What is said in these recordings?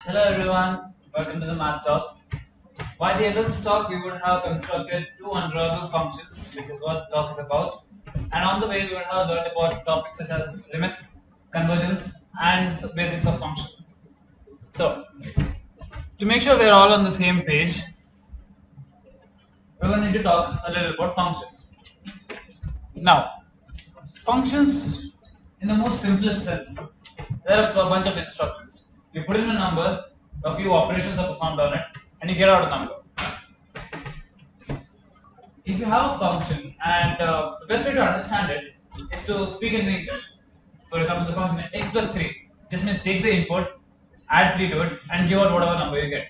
Hello everyone, welcome to the Math Talk. By the end of this talk, we would have constructed two undrawable functions, which is what the talk is about. And on the way, we would have learned about topics such as limits, convergence, and basics of functions. So, to make sure we're all on the same page, we're going to need to talk a little about functions. Now, functions, in the most simplest sense, there are a bunch of instructions. You put in a number, a few operations are performed on it, and you get out a number. If you have a function, and the best way to understand it is to speak in English. For example, the function x plus 3 just means take the input, add 3 to it, and give out whatever number you get.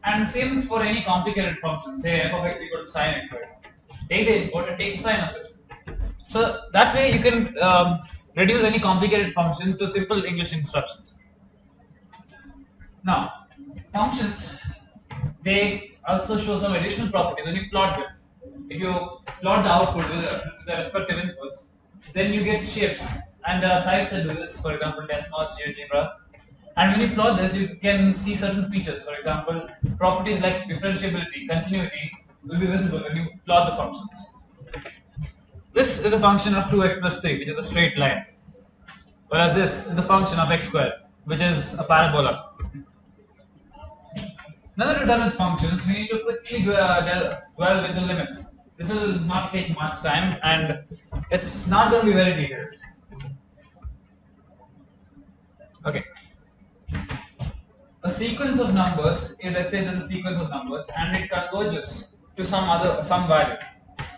And same for any complicated function, say f of x equal to sine x, right? Take the input and take the sine of it. So that way you can reduce any complicated function to simple English instructions. Now, functions, they also show some additional properties when you plot them. If you plot the output with the respective inputs, then you get shapes, and there are sites that do this, for example, Desmos, GeoGebra. And when you plot this, you can see certain features. For example, properties like differentiability, continuity will be visible when you plot the functions. This is a function of 2x plus 3, which is a straight line. Whereas this is the function of x squared, which is a parabola. Now that we're done with functions, we need to quickly dwell with the limits. This will not take much time and it's not going to be very detailed. Okay. A sequence of numbers, let's say there's a sequence of numbers and it converges to some value.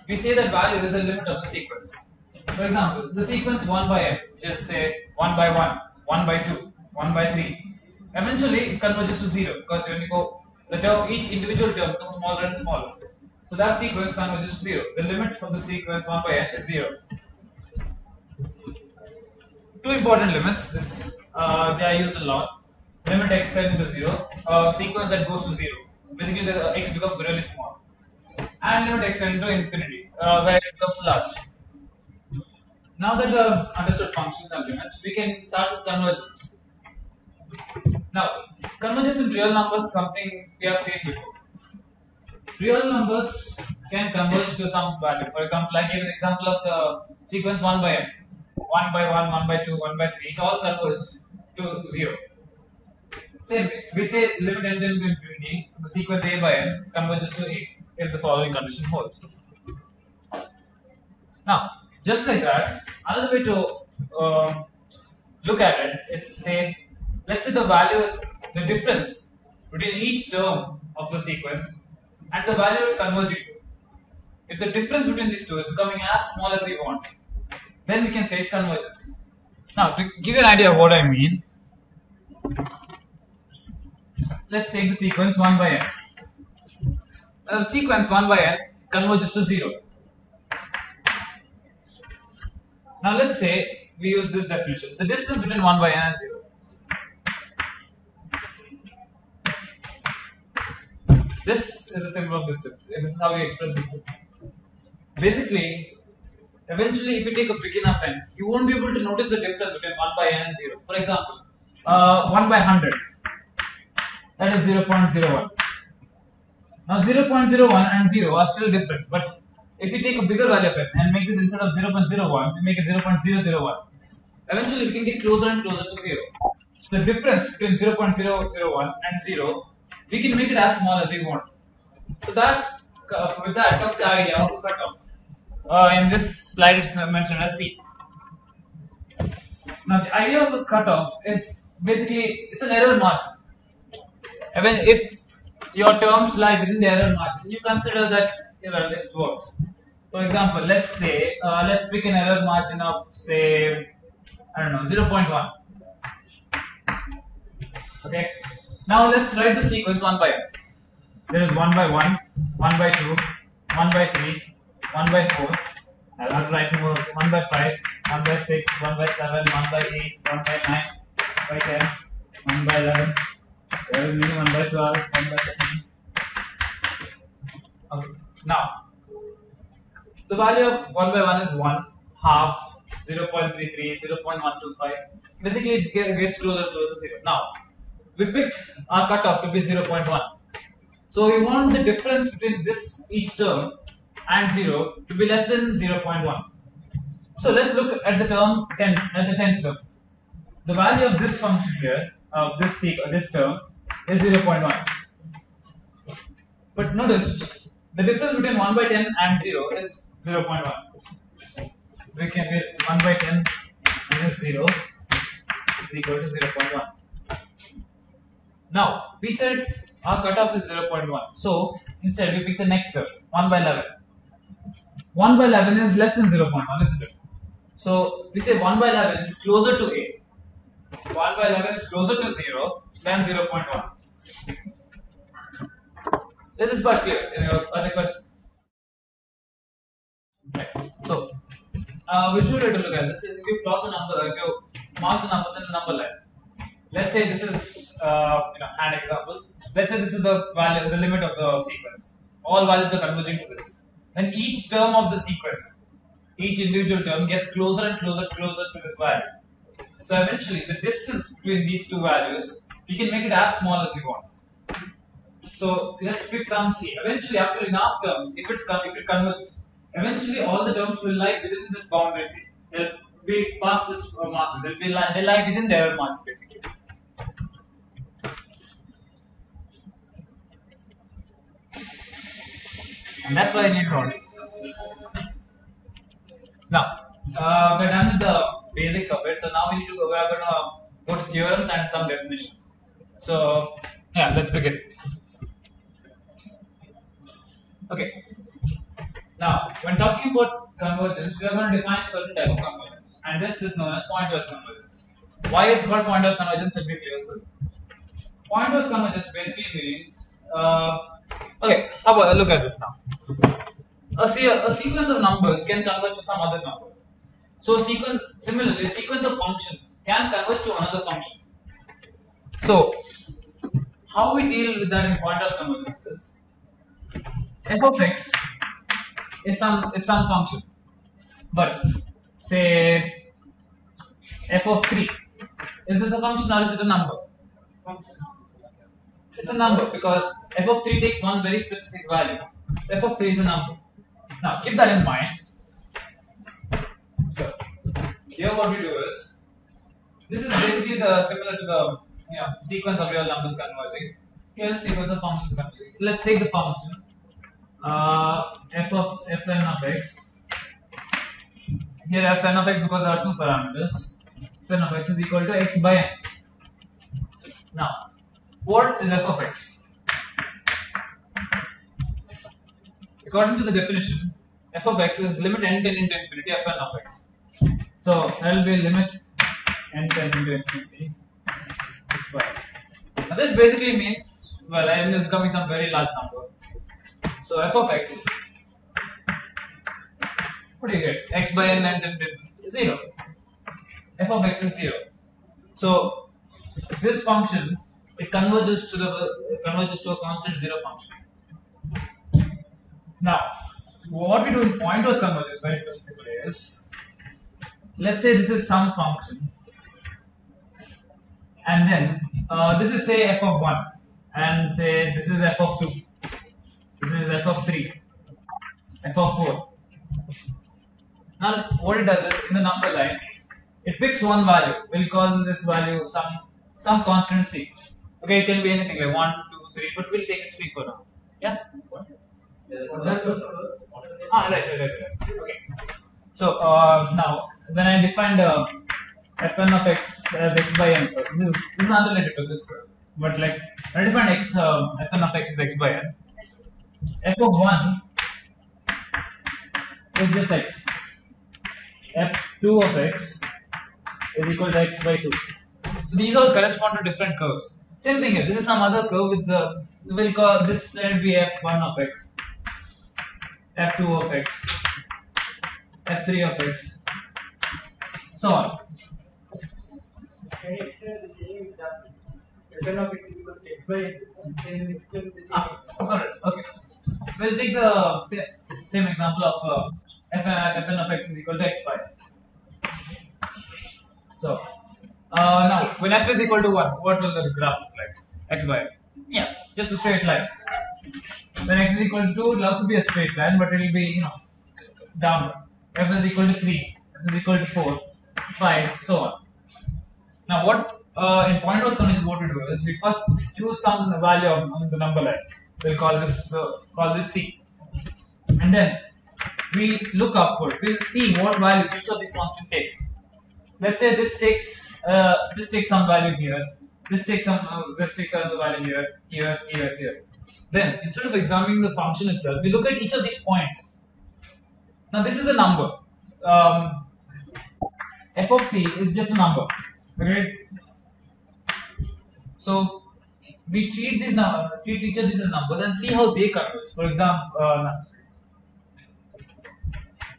We say that value is the limit of the sequence. For example, the sequence 1 by n, which is say 1 by 1, 1 by 2, 1 by 3, eventually it converges to 0 because when you go, each individual term becomes smaller and smaller. So that sequence converges to 0. The limit of the sequence 1 by n is 0. Two important limits, they are used a lot. Limit x tends to 0, a sequence that goes to 0. Basically, the x becomes really small. And limit x tends to infinity, where it becomes large. Now that we have understood functions and limits, we can start with convergence. Now, convergence in real numbers is something we have seen before. Real numbers can converge to some value. For example, I gave an example of the sequence 1 by n. 1 by 1, 1 by 2, 1 by 3, it all converges to 0. Same way, we say limit n tends to infinity, the sequence a by n converges to 8 if the following condition holds. Now, just like that, another way to look at it is to say, let's say the value is the difference between each term of the sequence and the value is converging to. If the difference between these two is becoming as small as we want, then we can say it converges. Now, to give you an idea of what I mean, let's take the sequence 1 by n. The sequence 1 by n converges to 0. Now let's say we use this definition. The distance between 1 by n and 0. This is the symbol of distance. This is how we express distance. Basically, eventually if you take a big enough n, you won't be able to notice the difference between 1 by n and 0. For example, 1 by 100, that is 0.01. Now 0.01 and 0 are still different, but if you take a bigger value of n and make this instead of 0.01, we make it 0.001. Eventually we can get closer and closer to 0. The difference between 0.001 and 0, we can make it as small as we want. So that with that comes the idea of a cutoff. In this slide it's mentioned as C. Now the idea of a cutoff is basically it's an error margin. Even if your terms lie within the error margin, you consider that it works. For example, let's say let's pick an error margin of say I don't know 0.1. Okay. Now let's write the sequence 1 by n. There is 1 by 1, 1 by 2, 1 by 3, 1 by 4. I'll have to write more. 1 by 5, 1 by 6, 1 by 7, 1 by 8, 1 by 9, 1 by 10, 1 by 11. There will be 1 by 12, 1 by 13. Okay. Now, the value of 1 by 1 is 1, half, 0.33, 0.125. Basically, it gets closer to 0. Now, we picked our cutoff to be 0.1. So we want the difference between this each term and 0 to be less than 0.1. So let's look at the term 10, at the 10th term. The value of this function here, of this term, is 0.1. But notice the difference between 1 by 10 and 0 is 0.1. We can get 1 by 10 minus 0 is equal to 0.1. Now we said our cutoff is 0.1. So instead we pick the next term, 1 by 11. 1 by 11 is less than 0.1, isn't it? So we say 1 by 11 is closer to A. 1 by 11 is closer to 0 than 0.1. This is quite clear in your other question. Okay. So, visual way to look at this is if you plot the number, if you mark the numbers in a number line. Let's say this is an example. Let's say this is the value, the limit of the sequence. All values are converging to this. Then each term of the sequence, each individual term gets closer and closer to this value. So eventually, the distance between these two values, we can make it as small as we want. So let's pick some C. Eventually, after enough terms, if it converges, eventually all the terms will lie within this boundary C. They'll be past this marker. They lie within their margin basically. And that's why I need drawing. Now, we're done with the basics of it. So now we are going to go to theorems and some definitions. So yeah, let's begin. Okay. Now, when talking about convergence, we are going to define a certain type of convergence, and this is known as pointwise convergence. Why it's called pointwise convergence should be clear soon. Pointwise convergence basically means, okay, how about look at this now. A sequence of numbers can converge to some other number. So, similarly, a sequence of functions can converge to another function. So, how we deal with that in pointwise convergence is f of x is some function, but say f of 3, is this a function or is it a number? It's a number because f of 3 takes one very specific value. F of 3 is a number. Now keep that in mind. So here what we do is, this is basically similar to the sequence of real numbers converging. Here is sequence of functions converging. Let's take the function fn of x. Here fn of x, because there are two parameters, fn of x is equal to x by n. Now, what is f of x? According to the definition, f of x is limit n tending to infinity fn of x. So there will be limit n tending to infinity x by n. Now this basically means, well, n is becoming some very large number. So f of x, what do you get? X by n and then 0. F of x is 0. So this function, it converges to a constant 0 function. Now, what we do in pointwise convergence very specifically is, let's say this is some function, and then this is say f of 1, and say this is f of 2. This is f of 3, f of 4. Now what it does is, in the number line, it picks one value. We'll call this value some constant c. Okay, it can be anything like 1, 2, 3, but we'll take it 3 for now. Yeah? Right. Okay. So now when I defined fn of x as x by n, this is unrelated to this, but like when I defined fn of x as x by n, f of 1 is just x. f2 of x is equal to x by 2. So these all correspond to different curves. Same thing here. This is some other curve with we'll call this, let it be f1 of x, f2 of x, f3 of x, so on. Can you explain the same example? Fn of x is equal to x by n. Can you explain the same example? Alright, okay. We'll take the same example of fn of x is equal to x by n. So Now, when f is equal to 1, what will the graph look like? X by f. Yeah, just a straight line. When x is equal to 2, it will also be a straight line, but it will be, downward. F is equal to 3, f is equal to 4, 5, so on. Now, what in point was condition, what we do is we first choose some value on the number line. We'll call this c, and then we look upward. We'll see what value each of these function takes. Let's say this takes some value here. This takes another value here. Then instead of examining the function itself, we look at each of these points. Now this is a number. F of c is just a number. Okay. So we treat each of these as numbers and see how they converge. For example,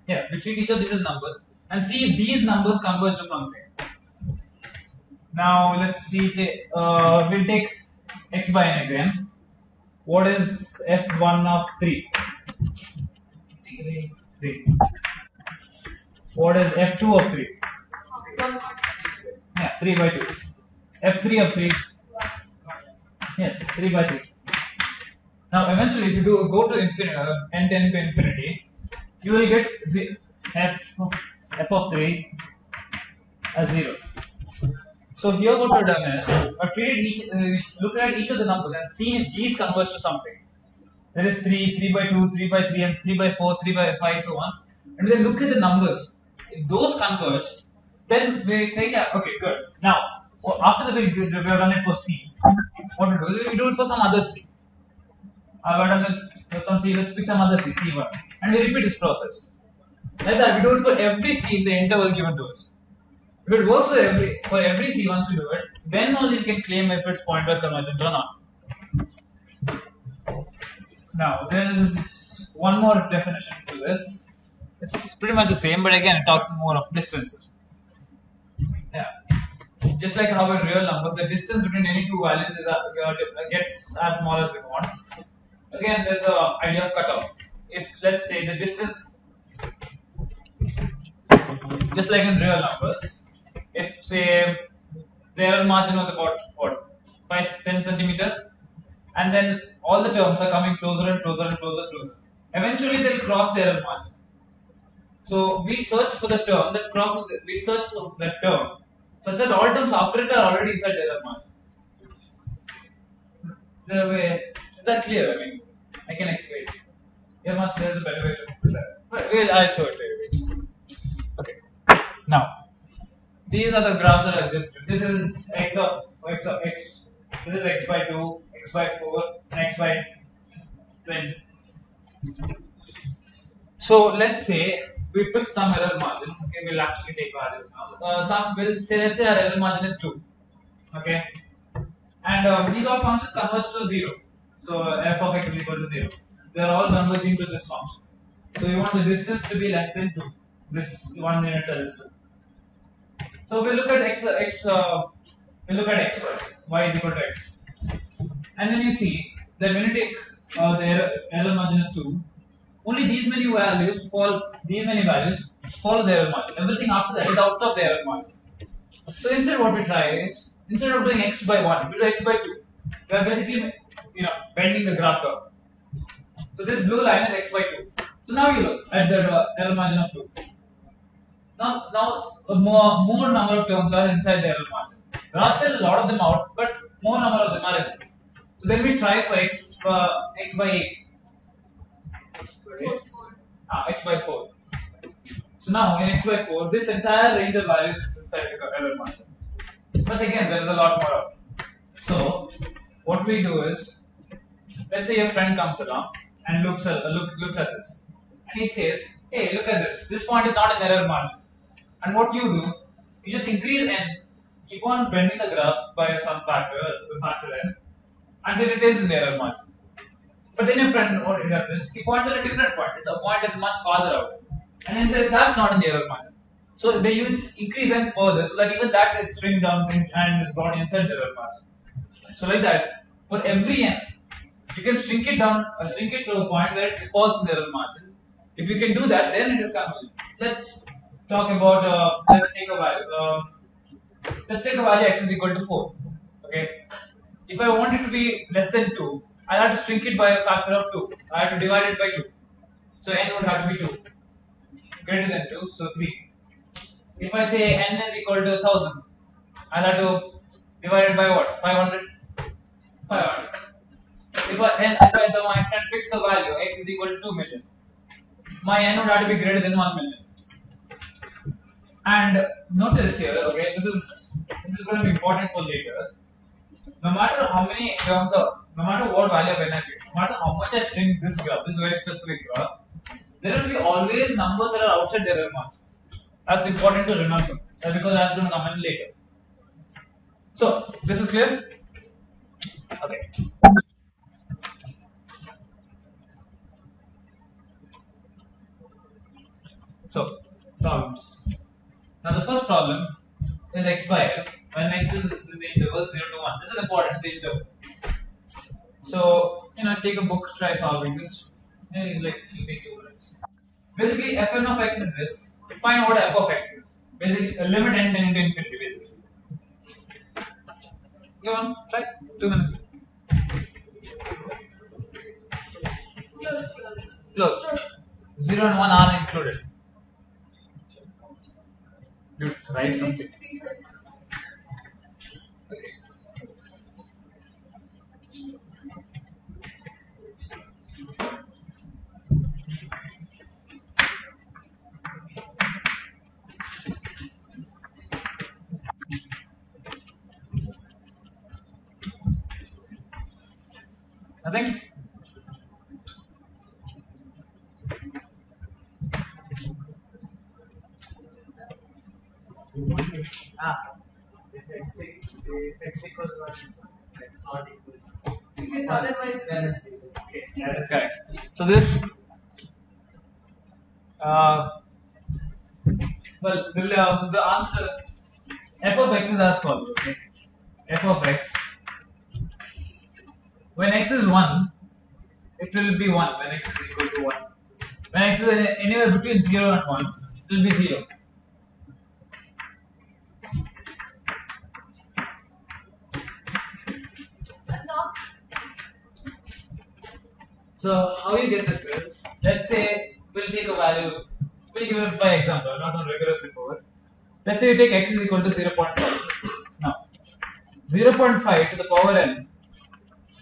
we treat each of these as numbers and see if these numbers converge to something. Now let's see. We'll take x by n again. What is f1 of 3? 3. What is f2 of 3? Yeah, 3 by 2. f3 of 3. Yes, 3 by 3. Now eventually if you go to infinity, n tend to infinity, you will get f of 3 as 0. So here what we've done is look at each of the numbers and see if these converge to something. There is 3 by 2, 3 by 3 and 3 by 4, 3 by 5, so on. And then look at the numbers. If those converge, then we say, yeah, okay, good. Now, after that we have done it for C. What we do is we do it for some other C. I've done it for some C, let's pick some other C, C1. And we repeat this process. Like that, we do it for every C in the interval given to us. If it works for every C once we do it, then only we can claim if it's pointwise convergent or not. Now, there is one more definition to this. It's pretty much the same, but again, it talks more of distances. Yeah. Just like how in real numbers, the distance between any two values gets as small as we want. Again, there's the idea of cutoff. If, let's say, the distance, just like in real numbers, if, say, the error margin was about, 10 centimeter, and then all the terms are coming closer and closer and closer. Eventually, they'll cross the error margin. So we search for the term that crosses. We search for that term such that all terms after it are already inside the error margin. So, is that clear? I mean, I can explain. There's a better way to do that. But I'll show it to you. Okay. Now, these are the graphs that I just did. This is x of x. This is x by 2, x by 4, and x by 20. So let's say we pick some error margin. Okay, we'll actually take values now. Let's say our error margin is 2. Okay, and these all functions converge to 0. So f of x is equal to 0. They are all converging to this function. So you want the distance to be less than 2. This one in itself is 2. So we look at x first. Y is equal to x, and then you see that when you take the error margin is 2, only these many values follow the error margin. Everything after that is out of the error margin. So instead, what we try is, instead of doing x by 1, we do x by 2. We are basically bending the graph curve. So this blue line is x by 2. So now you look at the error margin of 2. Now more number of terms are inside the error margin. There are still a lot of them out, but more number of them are inside. So then we try for x by 8. X by 4. So now in x by 4, this entire range of values is inside the error margin. But again, there is a lot more of it. So what we do is, let's say your friend comes along and looks at this, and he says, "Hey, look at this. This point is not an error margin." And what you do, you just increase n, keep on bending the graph by some factor n, until it is in the error margin. But then your friend, what he does is, he points at a different point. It's a point that is much farther out, and he says that's not in the error margin. So they use increase n further, so that even that is stringed down and is brought inside the error margin. So like that, for every n, you can shrink it down, shrink it to a point where it falls in the error margin. If you can do that, then it is convergent. Let's talk about, let's take a value. let's take a value x is equal to 4. Okay. If I want it to be less than 2, I have to shrink it by a factor of 2. I have to divide it by 2. So n would have to be 2. Greater than 2, so 3. If I say n is equal to 1000, I'll have to divide it by what? 500? 500. If I can fix the value, x is equal to 2 million, my n would have to be greater than 1 million. And notice here, okay, this is going to be important for later. No matter how many terms are, no matter what value of n I pick, no matter how much I shrink this graph, this very specific graph, there will be always numbers that are outside the error margin. That's important to remember. That's because that's going to come in later. So, this is clear? Okay. So, problems. Now, the first problem is x by l when x is in the interval 0 to 1. This is important, this interval. So, take a book, try solving this. Maybe like it'll take 2 minutes. Basically, fn of x is this. Find what f of x is. Basically, limit n tending to infinity. Basically. Go on, try 2 minutes. Close. 0 and 1 are included. Dude, write something. Okay. Nothing? If x equals 1 is 1, if x not equals Because otherwise, then it's 0. Okay, that is correct. So this, the answer f of x is as follows. Okay? F of x, when x is 1, it will be 1 when x is equal to 1. When x is anywhere between 0 and 1, it will be 0. So how you get this is, let's say we'll take a value, we'll give it by example, not on rigorous report. Let's say you take x is equal to 0.5. Now, 0.5 to the power n,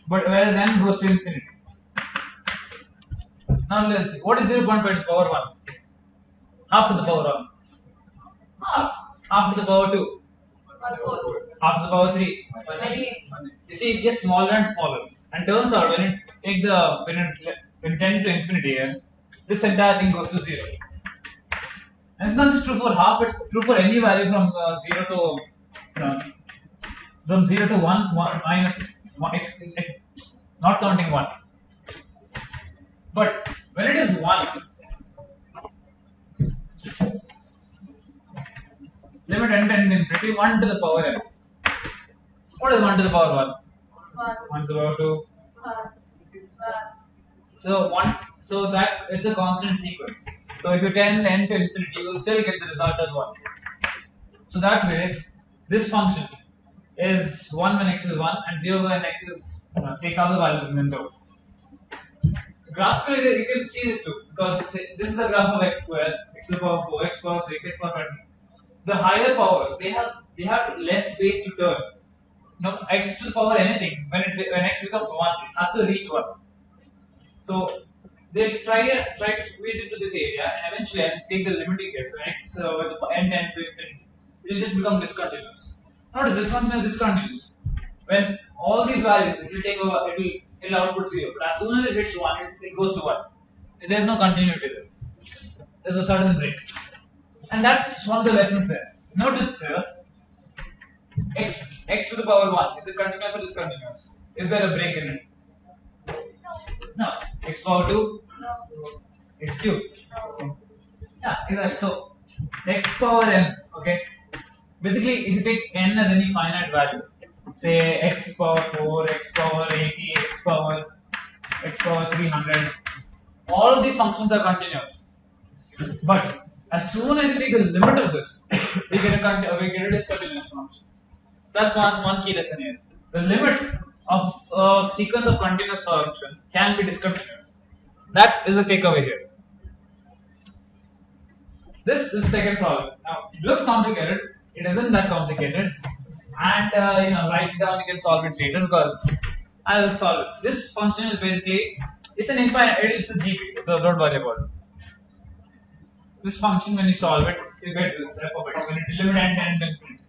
but whereas n goes to infinity. Now let's see, what is 0.5 to the power 1? Half to the power 1. Half to the power 2. Half to the power 3. You see, it gets smaller and smaller. And turns out when it tends to infinity here, this entire thing goes to 0. And it's not just true for half, it's true for any value from 0 to from 0 to 1 minus 1 x, not counting 1. But when it is 1, limit n tending to infinity, 1 to the power n. What is 1 to the power 1? 1 to the power 2. So that it's a constant sequence. So if you tend n to infinity, you will still get the result as 1. So that way, this function is 1 when x is 1 and 0 when x is, take other values and then go. Graphically, you can see this too, because this is a graph of x squared, x to the power 4, x to the power 6, x to the power 20. The higher powers, they have less space to turn. X to the power anything, when x becomes 1, it has to reach 1. So they'll try to squeeze into this area, and eventually, as you take the limiting case, when x with the n tends to infinity, it will just become discontinuous. Notice this function is discontinuous. When all these values, it will take over, it will output 0. But as soon as it hits 1, it goes to 1. There is no continuity there. There's a sudden break, and that's one of the lessons there. Notice here, x to the power 1, is it continuous or discontinuous? Is there a break in it? No. X power 2? No. X cube? No. Yeah, exactly. So, x power n, okay. Basically, if you take n as any finite value, say x power 4, x power 80, x power 300, all these functions are continuous. But as soon as you take the limit of this, we get a discontinuous function. That's one key lesson here. The limit of a sequence of continuous function can be discontinuous. That is the takeaway here. This is the second problem. Now, it looks complicated. It isn't that complicated. And write it down. You can solve it later because I will solve it. This function is basically it's an infinite. It's a GP. So don't worry about it. This function, when you solve it, you get this f of x. When you limit n tends to infinity.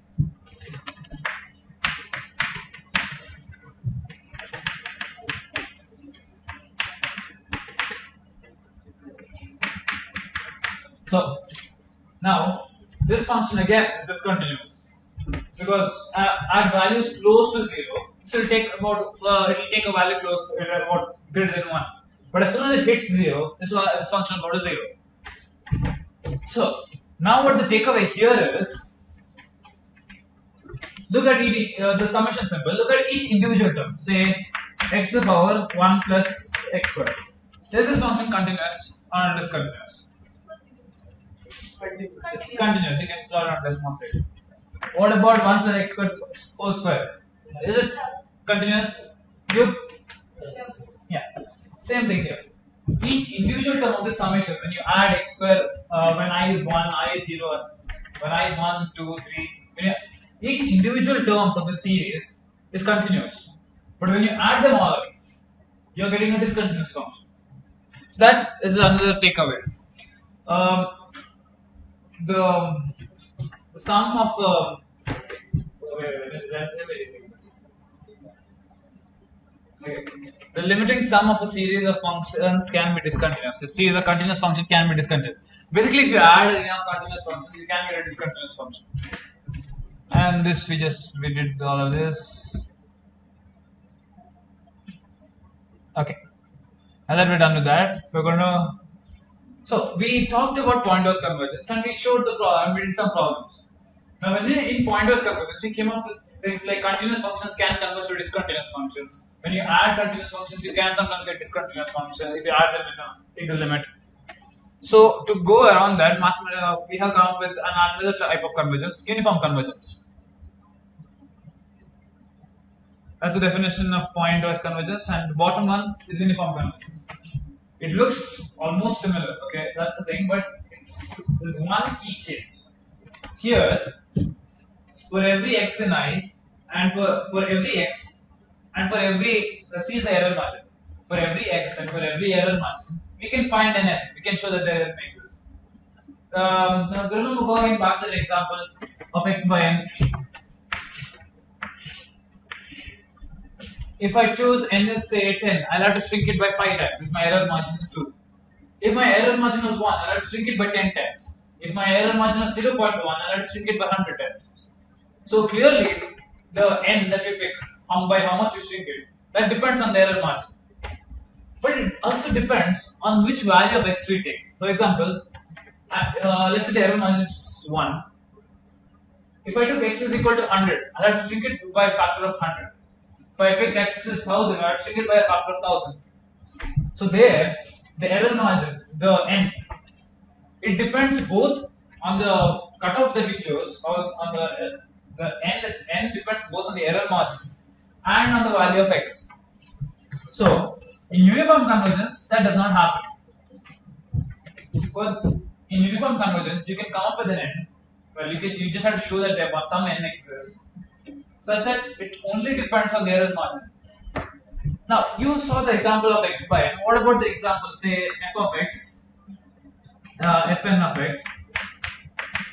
So now this function again is discontinuous because at values close to 0, this will take about it will take a value close to about greater than 1. But as soon as it hits 0, this function will go to 0. So now what the takeaway here is, look at the summation symbol. Look at each individual term. Say x to the power 1 plus x squared. Is this function continuous or discontinuous? Continuous. You can plot on this demonstrate. What about 1 plus x squared whole square? Is it continuous? Yep. Yeah. Same thing here. Each individual term of the summation, when you add x square, when I is 1, I is 0, when I is 1, 2, 3, each individual terms of the series is continuous. But when you add them all, you are getting a discontinuous function. So that is another takeaway. The sum of the limiting sum of a series of functions can be discontinuous. A series of continuous function can be discontinuous. Basically, if you add enough continuous functions, you can get a discontinuous function. And this we did all of this. Okay. Now that we're done with that, we're going to. So we talked about pointwise convergence and we showed the problem. We did some problems. Now, when in pointwise convergence, we came up with things like continuous functions can converge to discontinuous functions. When you add continuous functions, you can sometimes get discontinuous functions if you add them in the limit. So to go around that, we have come up with another type of convergence, uniform convergence. That's the definition of pointwise convergence, and the bottom one is uniform convergence. It looks almost similar, okay, that's the thing, but there's one key change. Here, for every x in I, and for every x, and for every, see the error margin, for every x and for every error margin, we can find an n, we can show that the error exists. Now, remember going back to the example of x by n. If I choose n is say 10, I'll have to shrink it by 5 times if my error margin is 2. If my error margin was 1, I'll have to shrink it by 10 times. If my error margin is 0.1, I'll have to shrink it by 100 times. So clearly, the n that you pick, by how much you shrink it, that depends on the error margin. But it also depends on which value of x we take. For example, let's say the error margin is 1. If I took x is equal to 100, I'll have to shrink it by a factor of 100. If I pick x is 1000, I have to shrink it by a factor of 1000. So there, the error margin, the n, it depends both on the cutoff that we chose, or on the n depends both on the error margin and on the value of x. So in uniform convergence, that does not happen. But in uniform convergence, you can come up with an n. Well, you just have to show that there was some n exists, such that it only depends on the error margin. Now, you saw the example of x by n. What about the example, say f of x, fn of x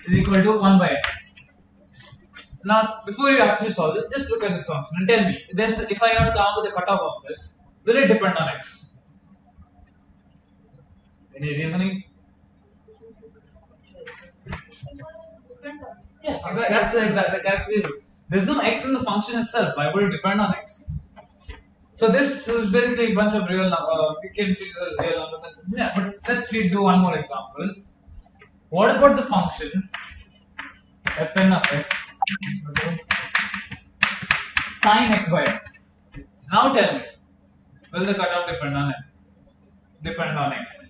is equal to 1 by n. Now, before you actually solve it, just look at this function and tell me, if I have to come up with a cutoff of this, will it depend on x? Any reasoning? Yes, that's the correct reason. There's no x in the function itself. Why would it depend on x? So this is basically a bunch of real numbers. We can treat it as real numbers. Yeah, but let's do one more example. What about the function fn of x sine x by n? Now tell me, will the cutoff depend on n? Depend on x?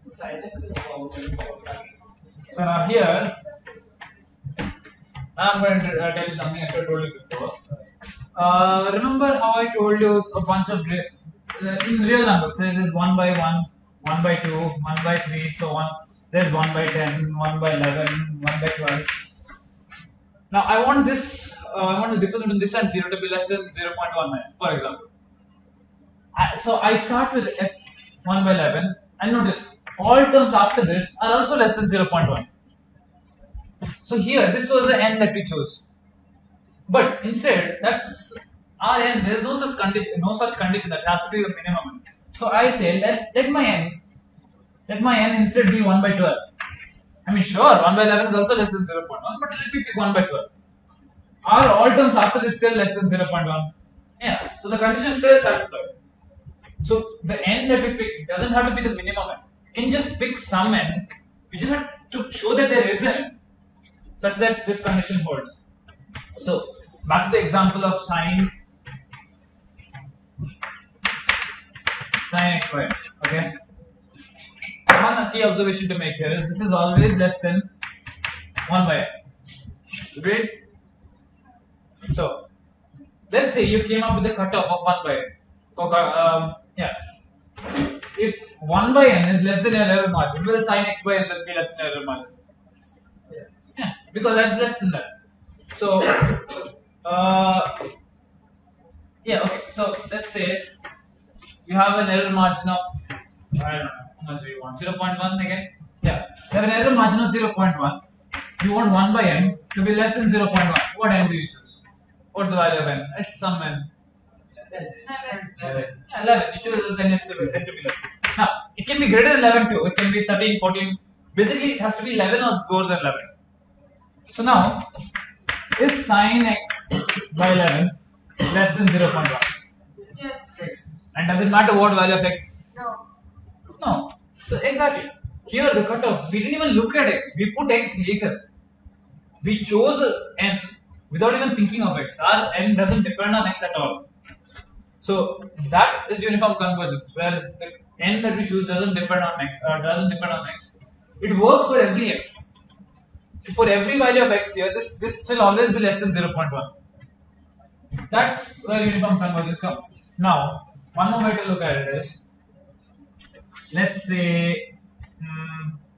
Sin x is constant. So now here, I'm going to tell you something I should have told you before. Remember how I told you a bunch of in real numbers, so there's 1 by 1, 1 by 2, 1 by 3, so on. There's 1 by 10, 1 by 11, 1 by 12. Now I want this, I want the difference between this and 0 to be less than 0.19, for example. So I start with f1 by 11, and notice all terms after this are also less than 0.1. So here, this was the n that we chose. But instead, that's our n. There is no such condition that has to be the minimum. So I say let my n instead be 1 by 12. I mean, sure, 1 by 11 is also less than 0.1, but let me pick 1 by 12. Are all terms after this still less than 0.1? Yeah. So the condition is still satisfied. So the n that we pick doesn't have to be the minimum n. You can just pick some n. You just have to show that there is an n, such that this condition holds. So back to the example of sine xy. Okay. One key observation to make here is this is always less than 1 by n. Agreed? So let's say you came up with a cutoff of 1 by n. Yeah. If 1 by n is less than an error margin, will sin x by n be less than error margin? Yeah, because that's less than that. So, yeah, okay. So let's say you have an error margin of, I don't know, how much do you want? 0.1 again? Yeah. You have an error margin of 0.1. You want 1 by n to be less than 0.1. What n do you choose? What's the value of n? At some n. 11. Yeah, 11. You choose n is to be 11. Now, it can be greater than 11 too. It can be 13, 14. Basically, it has to be 11 or more than 11. So now, is sin x by 11 less than 0.1? Yes. And does it matter what value of x? No. No. So exactly. Here the cutoff, we didn't even look at x. We put x later. We chose n without even thinking of x. Our n doesn't depend on x at all. So that is uniform convergence, where the n that we choose doesn't depend on x. It works for every x. For every value of x here, this will always be less than 0.1. That's where uniform convergence comes. Now, one more way to look at it is, let's say,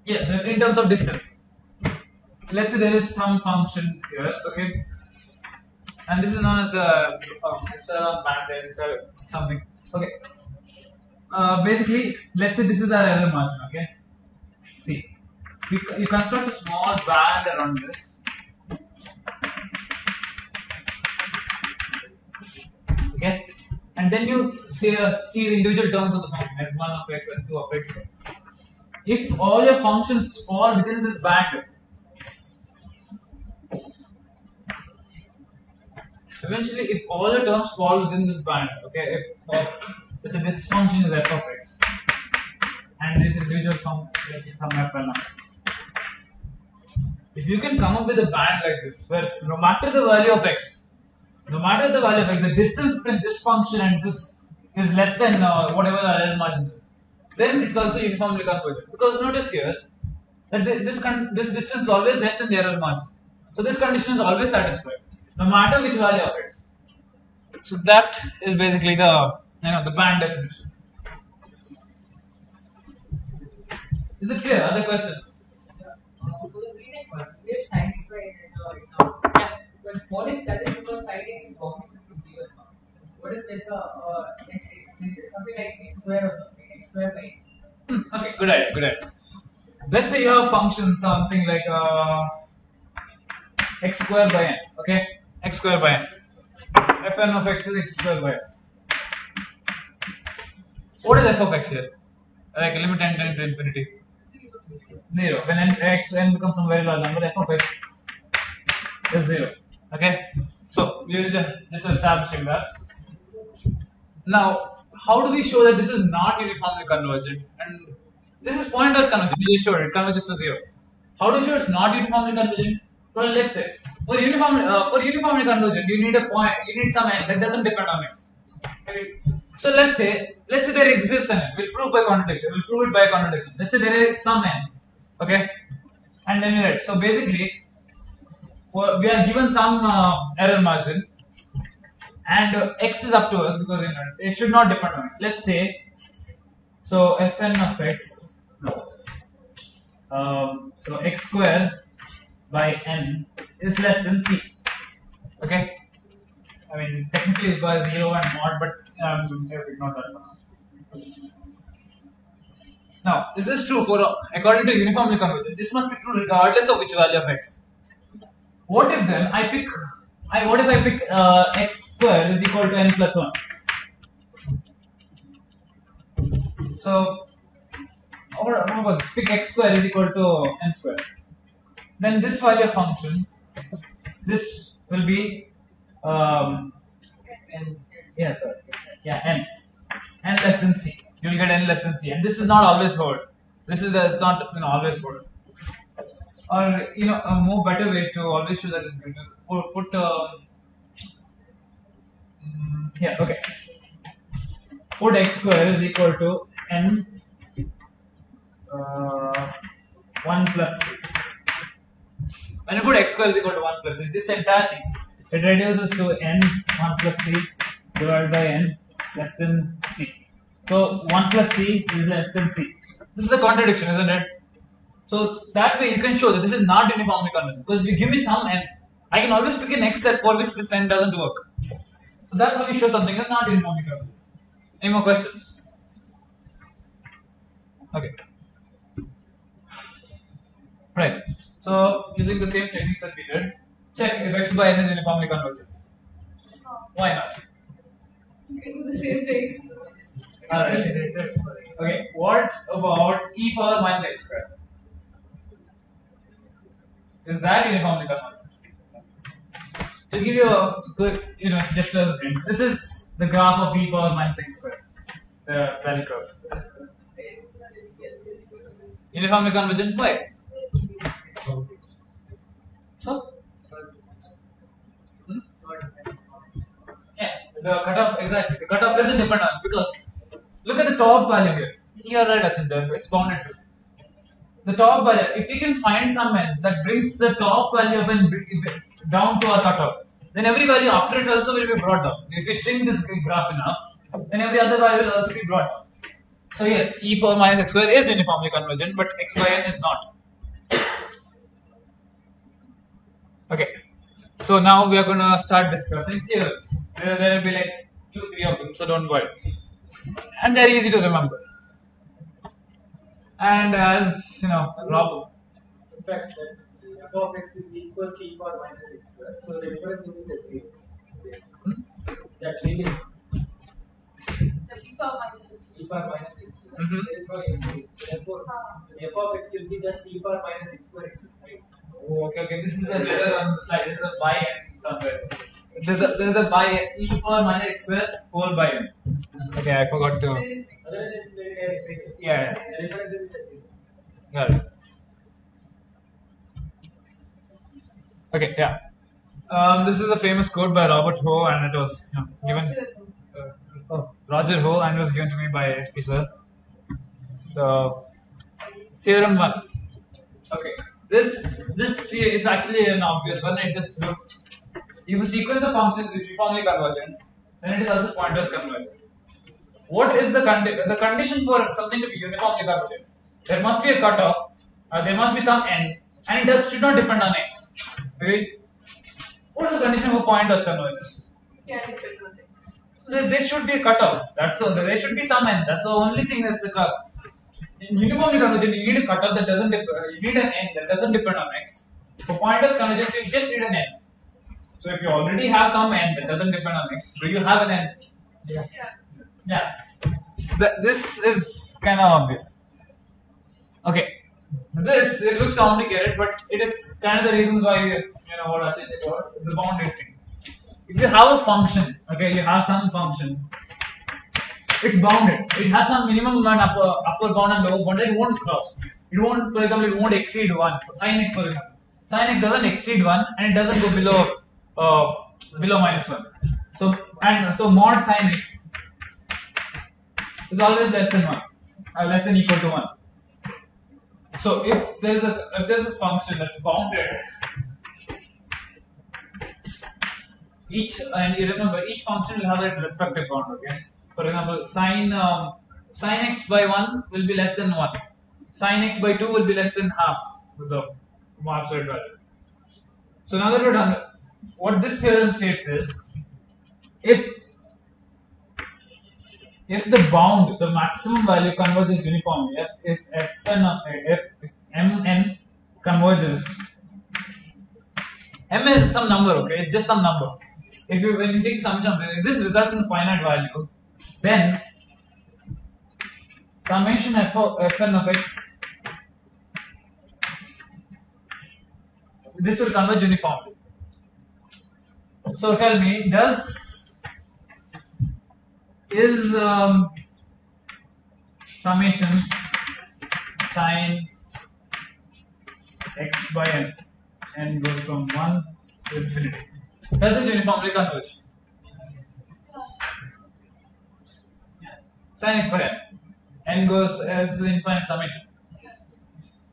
in terms of distance. Let's say there is some function here, okay, and this is known as the epsilon band or something. Okay. Basically, let's say this is our error margin. Okay. See, you construct a small band around this. Okay, and then you see the individual terms of the function, f1 of x and 2 of x. If all your functions fall within this band, eventually, if all the terms fall within this band, okay, if let's say this function is f of x, and this individual function is from f1. If you can come up with a band like this, where no matter the value of x, the distance between this function and this is less than whatever the error margin is, then it's also uniformly convergent. Because notice here that this distance is always less than the error margin. So this condition is always satisfied, no matter which value of x. So that is basically the band definition. Is it clear? Other questions? For the previous one, we have sin x by n as an example. Yeah. But what if that is because sin x is bounded to 0? What if there's something like x square or something, x square by n? Okay, good idea. Let's say you have a function something like x square by n. Okay, x square by n. Fn of x is x square by n. What is f of x here? Like limit n tends to infinity. 0. When n becomes some very large number, f of x is 0. Okay, so we will just establishing that. Now, how do we show that this is not uniformly convergent? And this is pointless convergence. We just showed it converges to 0. How do you show it's not uniformly convergent? Well, let's say for uniformly convergent, you need a point. You need some n that doesn't depend on x. So let's say there exists an n. We'll prove by contradiction. We'll prove it by contradiction. Let's say there is some n, okay, and then you write. So basically, we are given some error margin, and x is up to us because it should not depend on x. Let's say so fn of x. No. So x square by n is less than c. Okay. I mean, technically it's by 0 and mod, but ignore that one. Now, is this true for according to uniformly convergent? This must be true regardless of which value of x. What if then I pick? What if I pick x square is equal to n plus 1? So, how about this? Pick x square is equal to n square. Then this value of function, this will be n. Yeah, sorry. Yeah, n less than c. You will get n less than c, and this is not always hold. This is not always hold. Or a more better way to always show that is better. Put yeah, okay. Put x square is equal to n 1 plus 3. When you put x square is equal to 1 plus 3, this entire thing, it reduces to n 1 plus 3 divided by n less than c. So 1 plus c is less than c. This is a contradiction, isn't it? So that way you can show that this is not uniformly convergent, because if you give me some n, I can always pick an x that for which this n doesn't work. So that's how you show something is not uniformly convergent. Any more questions? Okay. Right. So using the same techniques that we did, check if x by n is uniformly convergent. Why not? You can do the same thing. Alright. Okay. What about e power minus x squared? Is that uniformly convergent? To give you a quick, just as a hint, this is the graph of e power minus x squared, the bell curve. Uniformly convergent. Why? So? Yeah, the cutoff, exactly. The cutoff doesn't depend on it, because look at the top value here. You're right, Achinta, it's bounded to. The top value, if we can find some n that brings the top value of n down to our cutoff, then every value after it also will be brought down. If we shrink this graph enough, then every other value will also be brought down. So yes, e power minus x square is uniformly convergent, but x by n is not. Okay, so now we are going to start discussing theorems. There will be like 2-3 of them, so don't worry. And they're easy to remember. And as Rob. In fact, f of x will be equal to e power minus x square. So the difference will be the same. That means The e power minus x. e power minus x square. There is no increase. Therefore, f of x will be just e power minus x square x, right? Oh, okay. This is a letter on the slide. This is a by n somewhere. There's a by e power minus x square whole by n. Okay, I forgot to. Otherwise, it will be very Yeah. The difference will be the same. Got it. Okay, yeah. This is a famous quote by Robert Ho, and it was given. Roger Ho, and it was given to me by SP sir. So, theorem 1. Okay. This is actually an obvious one. It just looked. If a sequence of functions is uniformly convergent, then it is also pointers convergent. What is the condition for something to be uniformly convergent? There must be a cutoff. There must be some n, and it should not depend on x. Right? What's the condition for pointers convergence? Can depend on x. There should be a cutoff. There should be some n. That's the only thing that's a cutoff. In uniformly convergent, you need a cutoff that doesn't you need an n that doesn't depend on x. For pointers convergence, you just need an n. So if you already have some n that doesn't depend on x, do you have an n? Yeah. This is kind of obvious. Okay. This, it looks complicated, but it is kind of the reasons why what I said about the bounded thing. If you have a function, okay, you have some function. It's bounded. It has some minimum and upper bound and lower bound that it won't cross. It won't, for example, it won't exceed 1. Sin x, for example. Sin x doesn't exceed 1 and it doesn't go below minus 1. So mod sin x is always less than 1, less than equal to 1. So if there's a function that's bounded, and you remember each function will have its respective bound. Okay. For example, sine x by 1 will be less than 1. Sine x by 2 will be less than half the absolute value. So now that we're done, what this theorem states is, if the bound, the maximum value converges uniformly, if mn converges, m is some number, okay, it's just some number. When you take summation, if this results in a finite value, then summation fn of x, this will converge uniformly. So tell me, is summation sine x by n goes from 1 to infinity, does this uniformly converge? Sine x by n goes as the infinite summation.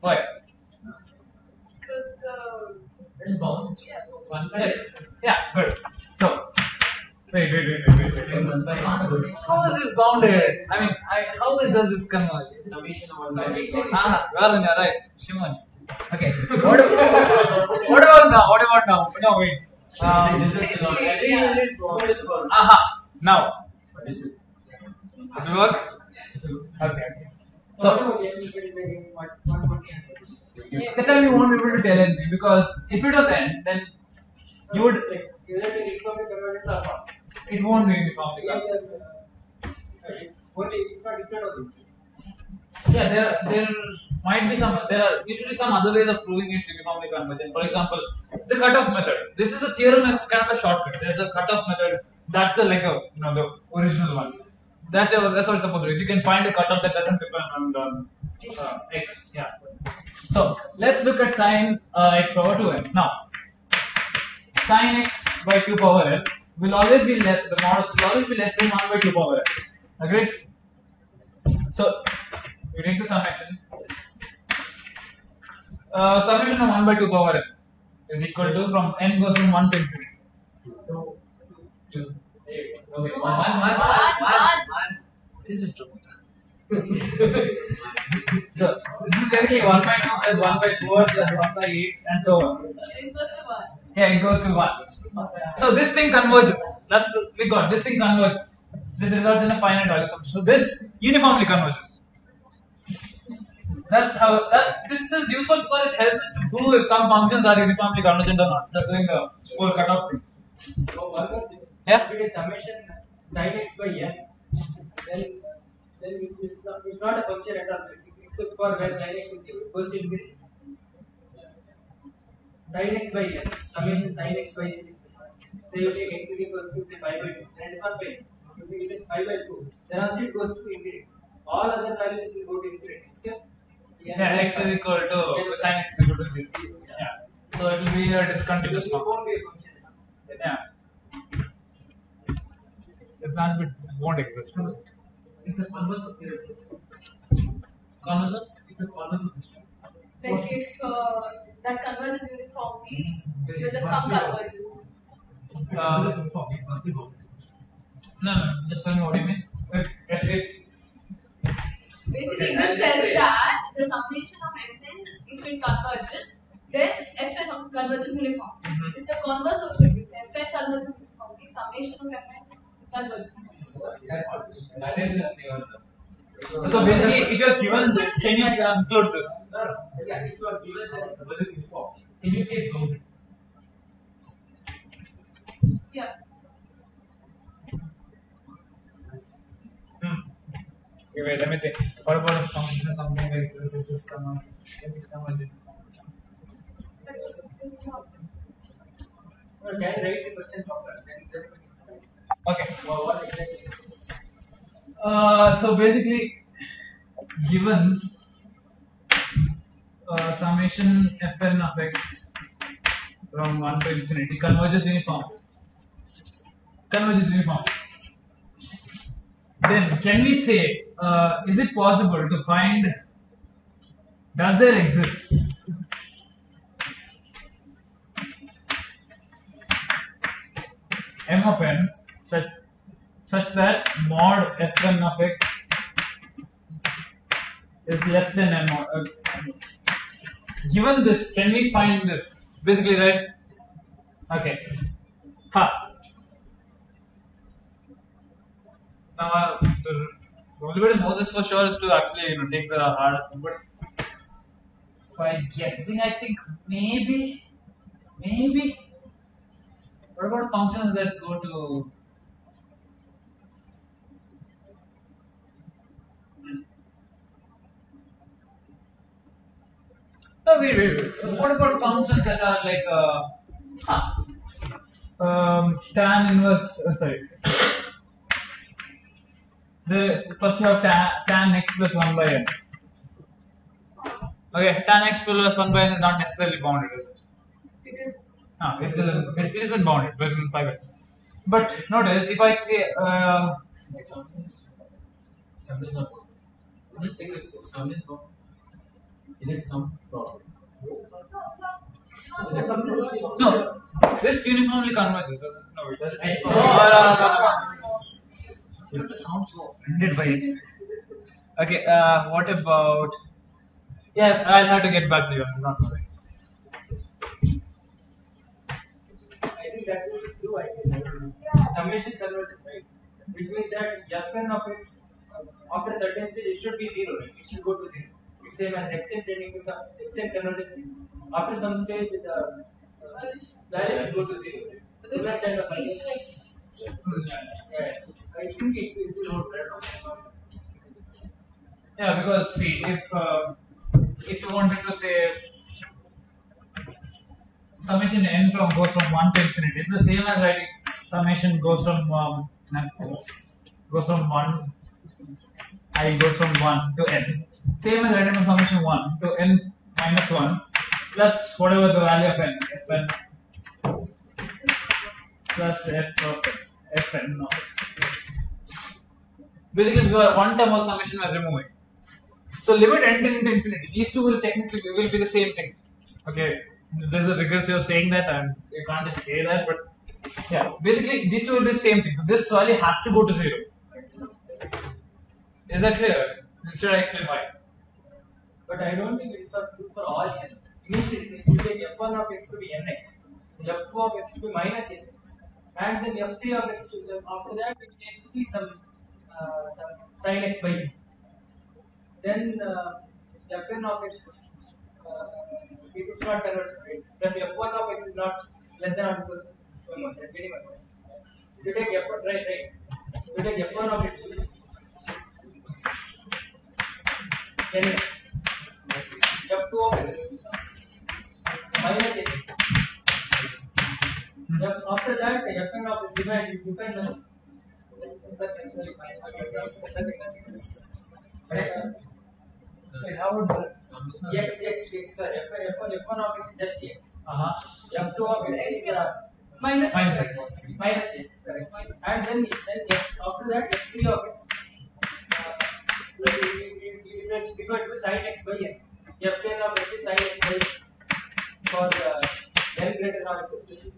Why? Because It's bound. Yes. Yeah, good. So, wait. How is this bounded? I mean, how does this converge? Summation of one Well, you're right, Shimon. Okay. What about now? No, wait. Now. It will work? Okay. So, that time you won't be able to tell anything, because if it was n, then you would. It won't be uniformly converged. Yeah, there might be some. There are usually some other ways of proving it's uniformly convergent. For example, the cutoff method. This is a theorem as kind of a shortcut. There's a cutoff method. That's the the original one. That's what it's supposed to do. If you can find a cutoff that doesn't depend on x, yeah. So let's look at sine x power 2n. Now, sine x by 2 power n will always be less. The modulus will always be less than 1 by 2 power n. Agreed? So we take the summation. Summation of 1 by 2 power n is equal to, from n goes from 1 to infinity. 2. Okay, 1. This is true. So this is basically 1 by 2 plus 1 by 4 plus 1 by 8 and so on. it goes to 1. Yeah, it goes to 1. So this thing converges. We got this thing converges. This results in a finite value sum. So this uniformly converges. That's how this is useful, because it helps us to prove if some functions are uniformly convergent or not. That's doing the whole cutoff thing. Yeah. If it is summation sin x by n, then it's not a function at all, except for where sin x is given. It goes to infinity. Sin x by n, summation sin x by n. Say you take x is equals to say pi by 2, then it's not pi. You take it as pi by 2. Then also it goes to infinity. All other values will go to infinity except x is equal to sin x is equal to 0. Yeah. So it will be a discontinuous it function. won't be a function. Yeah. It won't exist. It's the converse of theorem. Converse? It's the converse of this one. Like if that converges uniformly, with the sum converges. It must be bound. No, just tell me what you mean. If Basically, this says that the summation of mn, if it converges, then fn converges uniformly. It's the converse also. If fn converges uniformly, summation of mn converges. That is the theorem. so basically, if you are given this, can you include this? No. Yeah, if you are given that converge is uniform, can you say it's bounded? Yeah. Okay, wait, let me think. What about a function or something like this? If this converges. But it's not. Well, can I write the question proper? Okay. Well, what exactly? So basically, given summation fn of x from 1 to infinity converges uniformly. then can we say, is it possible to find, does there exist m of n such that mod fn of x is less than m of given this, can we find this? Basically, right? Okay. Ha. Now, the only way to know this for sure is to actually, take the hard. But by guessing, I think maybe. What about functions that go to? No, wait. What about functions that are like tan inverse? Sorry. First you have tan x plus 1 by n. Okay, tan x plus 1 by n is not necessarily bounded, is it? It is. No, it isn't bounded, but in pi by. But notice if I Sum is not. I don't think sum is not. Is it some problem? no, this uniformly converges. No, it doesn't. You have to sound so Offended by it. Okay, what about? Yeah, I'll have to get back to you. I'm not worried. I think that will be true, I guess. Summation converges, right? Which means that fn of x after a certain stage it should be 0, right? It should go to 0. It's same as xn tending to some xn converges. After some stage the value should go to 0. Right? But this that kind of is like. yeah. I think it will hold right. Yeah, because see, if you wanted to say summation n goes from 1 to infinity, it's the same as writing summation goes from 1 I goes from 1 to n. Same as writing summation 1 to n minus 1 plus whatever the value of n, fn plus f of fn. No. Basically, one term of summation we are removing. So limit n tending to infinity. These two will technically be the same thing. Okay, there's a recursive way of saying that, and you can't just say that, but yeah, basically these two will be the same thing. So this value has to go to 0. Is that clear? Should I explain why? But I don't think it's true for all n. Initially, you take f1 of x to be nx, f2 of x to be minus nx, and then f3 of x to after that we take to be some sin x by n. Then fn of x it is not converted, right? If f1 of x is not less than or equals to 1, then getting my point. You take f1 right. You take f1 of x to be nx, f2 of x minus nx. After that, fn of x define as How would x, sorry, f1 of x is just x. F2 of x is Minus X. minus x, correct. And then after that, f3 of x. It will be sin x by n. Fn of x is sin x by n for n greater than or equal to 2.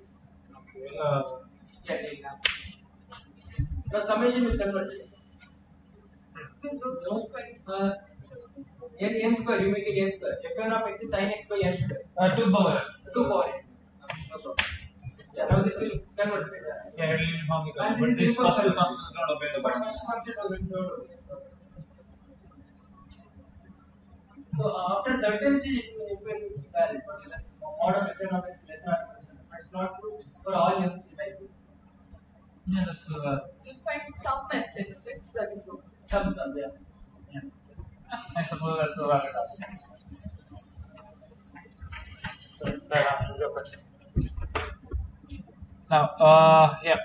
The summation will convert it. This looks quite. n square, you make it n square. Fn of x is sin x by n square. 2 power. 2 power n. No problem. Yeah, now this will convert it. Yeah, it will uniformly And convert. But this is this first uniform two functions do not obey the But bounds. first function doesn't know. So after certain stage it will be valid. Mod of fn of x less than or equal to 1. But it's not true for all n type. Yeah, that's You'll find some method of x that is good. Some, yeah. yeah. I suppose that's a valid answer. So that answers your question. Now, yeah.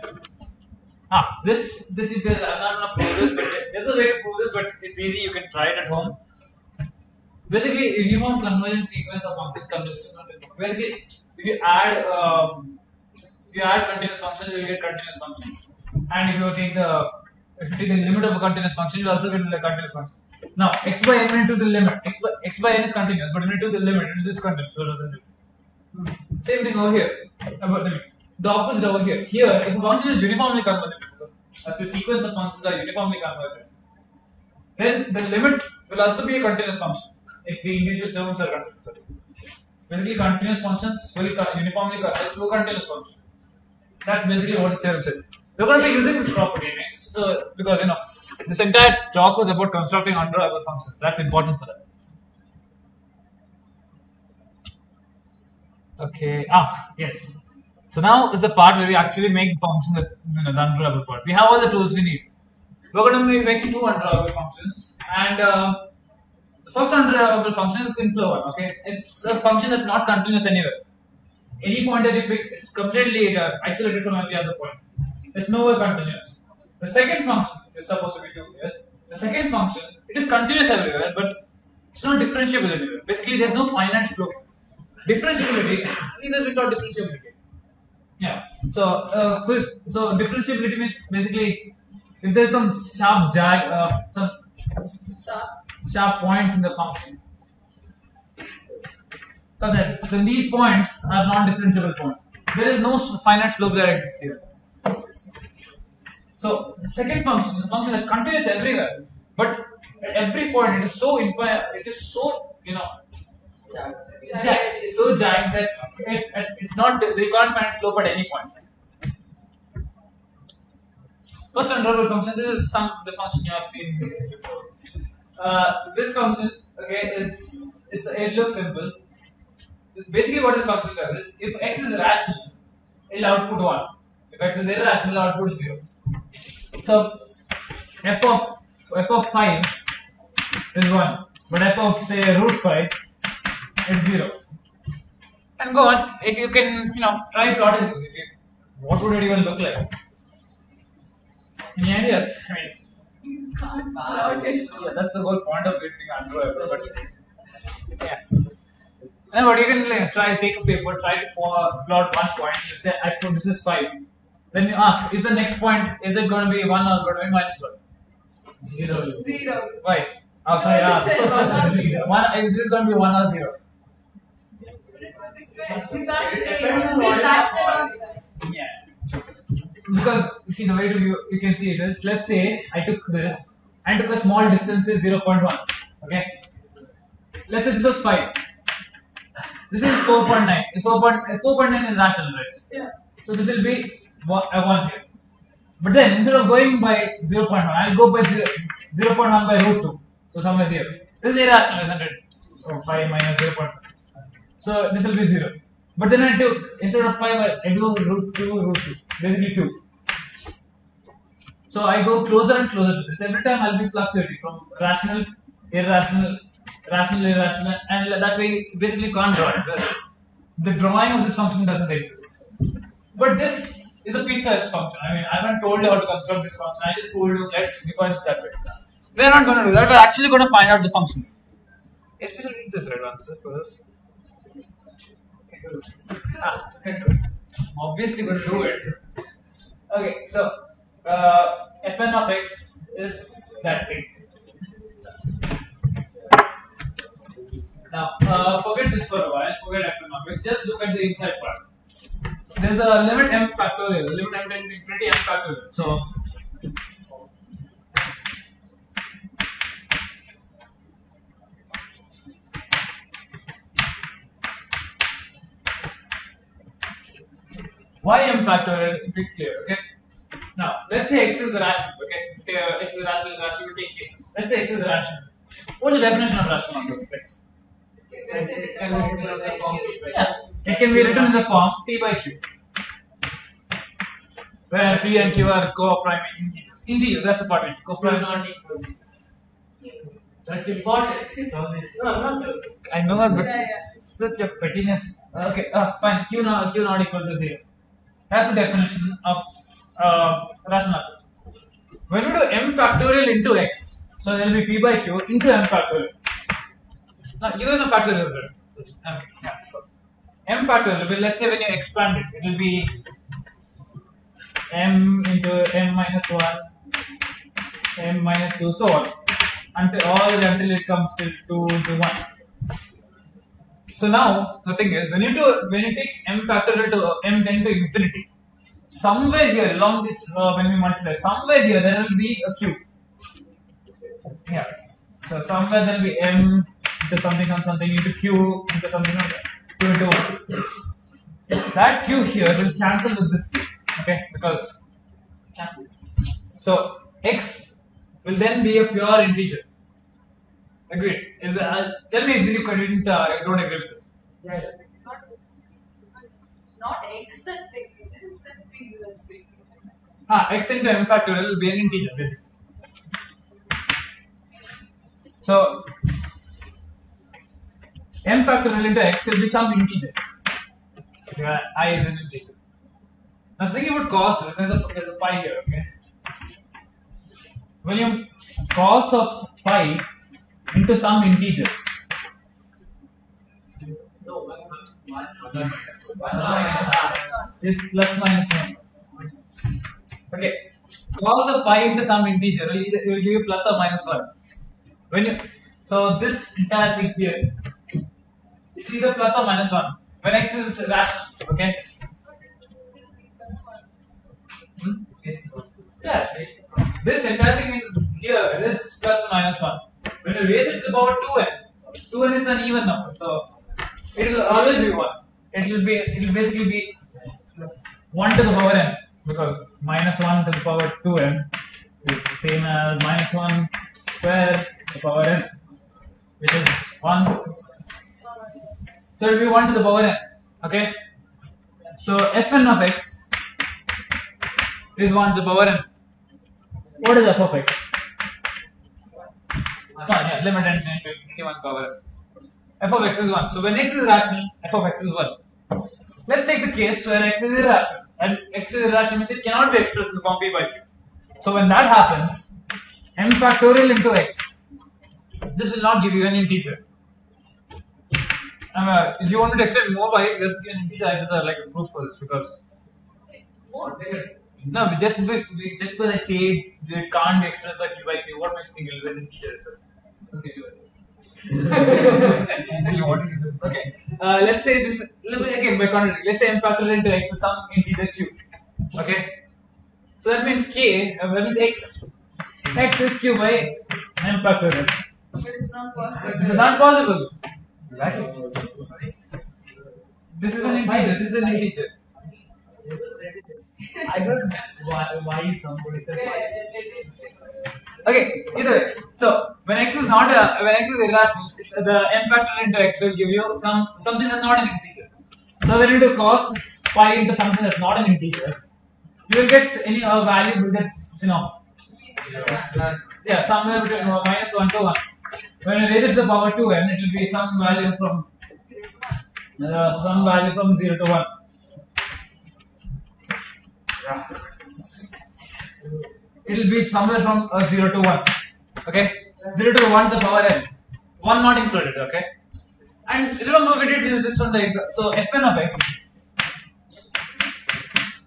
This you can. I'm not gonna prove this, but there's a way to prove this, but it's easy. You can try it at home. Basically, uniform convergence sequence of something converges to continuous. Basically, if you add continuous functions, you will get continuous functions. And if you take the if you take the limit of a continuous function, you also get a continuous function. Now, x by n into the limit. X by n is continuous, but when you do the limit, it is discontinuous, so it doesn't do. Same thing over here. About the opposite over here. Here, if a function is uniformly convergent, as the sequence of functions are uniformly convergent, then the limit will also be a continuous function if the individual terms are continuous. Basically, continuous functions will uniformly converge to a continuous function. That's basically what the theorem says. We're going to be using this property next, so because this entire talk was about constructing undrawable functions. That's important for that. Okay. Yes. So now is the part where we actually make the function the undrawable part. We have all the tools we need. We're going to be making two undrawable functions, and the first undrawable function is a simpler one. Okay, it's a function that's not continuous anywhere. Any point that you pick is completely isolated from every other point. It's nowhere continuous. The second function is supposed to be 2 here. The second function, it is continuous everywhere, but it's not differentiable anywhere. Basically, there's no finite slope. Differentiability, neither we call differentiability. Yeah. So differentiability means basically if there's some sharp sharp points in the function. So then these points are non-differentiable points. There is no finite slope that exists here. So the second function is a function that's continuous everywhere, but at every point it is so infinite. It is so it's so giant that it's not. We can't find slope at any point. First undrawable function. This is the function you have seen before. This function, okay, it looks simple. Basically, what this function does is, if x is rational, it will output 1. If x is irrational, it will output 0. So f of 5 is 1, but f of say root 5 is 0. And go on. If you can, try plotting it. What would it even look like? Any ideas? I mean, You can't plot it. yeah, that's the whole point of it being undrawable. But yeah. And what you can take a paper, try to plot one point. Let's say I put this is 5. Then you ask, if the next point is it going to be 1 or going to be minus 1? 0. Why? Oh, sorry. Is it going to be 1 or 0? You can't say is it rational or irrational. Yeah. Because you see the way to you can see it is, let's say I took this and took a small distance, say 0.1. Okay. Let's say this was 5. This is 4.9. 4.9 is rational, right? Yeah. So this will be 1 here. But then instead of going by 0.1, I'll go by 0.1 by root 2. So somewhere here. This is irrational, isn't it? So 5 minus 0.1. So this will be 0. But then I took, instead of 5, I do root 2, basically 2. So I go closer and closer to this. Every time I'll be fluctuating from rational, irrational, rational, irrational, and that way basically can't draw it. The drawing of this function doesn't exist. But this is a piecewise function. I mean, I haven't told you how to construct this function. I just told you let's define this that way. We're not going to do that. We're actually going to find out the function. Especially read this right answer for us. Obviously going to do it. Okay, so fn of x is that thing. Now forget this for a while. Forget fn of x. Just look at the inside part. There's a limit m factorial. Limit m tends to infinity m factorial. So why m factorial? Be clear, okay? Now, let's say x is rational, okay? X is rational, will take cases. Let's say x is rational. What's the definition of rational number? Yeah, it can be written in the form p by q, where p and q are co-prime integers. Integers, that's the part we need. Co-prime not equals. That's important. No, I'm not joking. I know that, but Yeah. it's such a pettiness. Okay, fine. Q not equal to 0. That's the definition of rational number. When you do m factorial into x, so there will be p by q into m factorial. Now, you know factorial result. Yeah, so m factorial will, let's say when you expand it, it will be m into m minus 1 m minus 2, so on, until it comes to 2 into 1. So now the thing is, when you take m factorial to m tend to infinity, somewhere here along this when we multiply, somewhere here there will be a q. Yeah. So somewhere there will be m into something and something into q into something like that. 2 into 1. That q here will cancel with this q. Okay, because cancel. So x will then be a pure integer. Agreed. Tell me if you don't agree with this. Yeah. Not x that's the integer, it's the thing that's the integer. X into m factorial will be an integer. Basically. So m factorial into x will be some integer. Yeah, I is an integer. Now think about cos. There's a pi here. Okay. When you cos of pi into some integer. No, one Is plus minus 1. Okay. Cos of pi into some integer will give you plus or minus 1. So this entire thing here is either plus or minus 1 when x is rational. Okay. Yeah. This entire thing here is plus or minus 1. When you raise it to the power 2n is an even number, so it will always be 1. It will basically be 1 to the power n, because minus 1 to the power 2n is the same as minus 1 square to the power n, which is 1. So it will be 1 to the power n. Okay. So fn of x is 1 to the power n. What is f of x? Limit n to infinity 1 power n. F of x is 1. So when x is rational, f of x is 1. Let's take the case where x is irrational. And x is irrational means it cannot be expressed in the form p by q. So when that happens, m factorial into x, this will not give you an integer. If you want me to explain more by it, let's give an integer. I just like a proof for this because no, just because I say it can't be expressed by q by q, what makes you think it is an integer itself? Okay, do it. Okay. Let's say this again by contrary. Let's say m factorial into x is some integer q. Okay. So that means that means x is q by m factorial. But it's not possible. This is not possible. Exactly. This is an integer. This is an integer. I don't know why somebody says why. Okay, either way. So when x is irrational, the m factorial into x will give you something that's not an integer. So when you do cos pi into something that's not an integer, you will get any value that's somewhere between minus 1 to 1. When you raise it to the power 2n, it will be some value from 0 to 1. It will be somewhere from 0 to 1. Okay? 0 to 1 to the power n. 1 not included. Okay? And remember we did this on the exam. So fn of x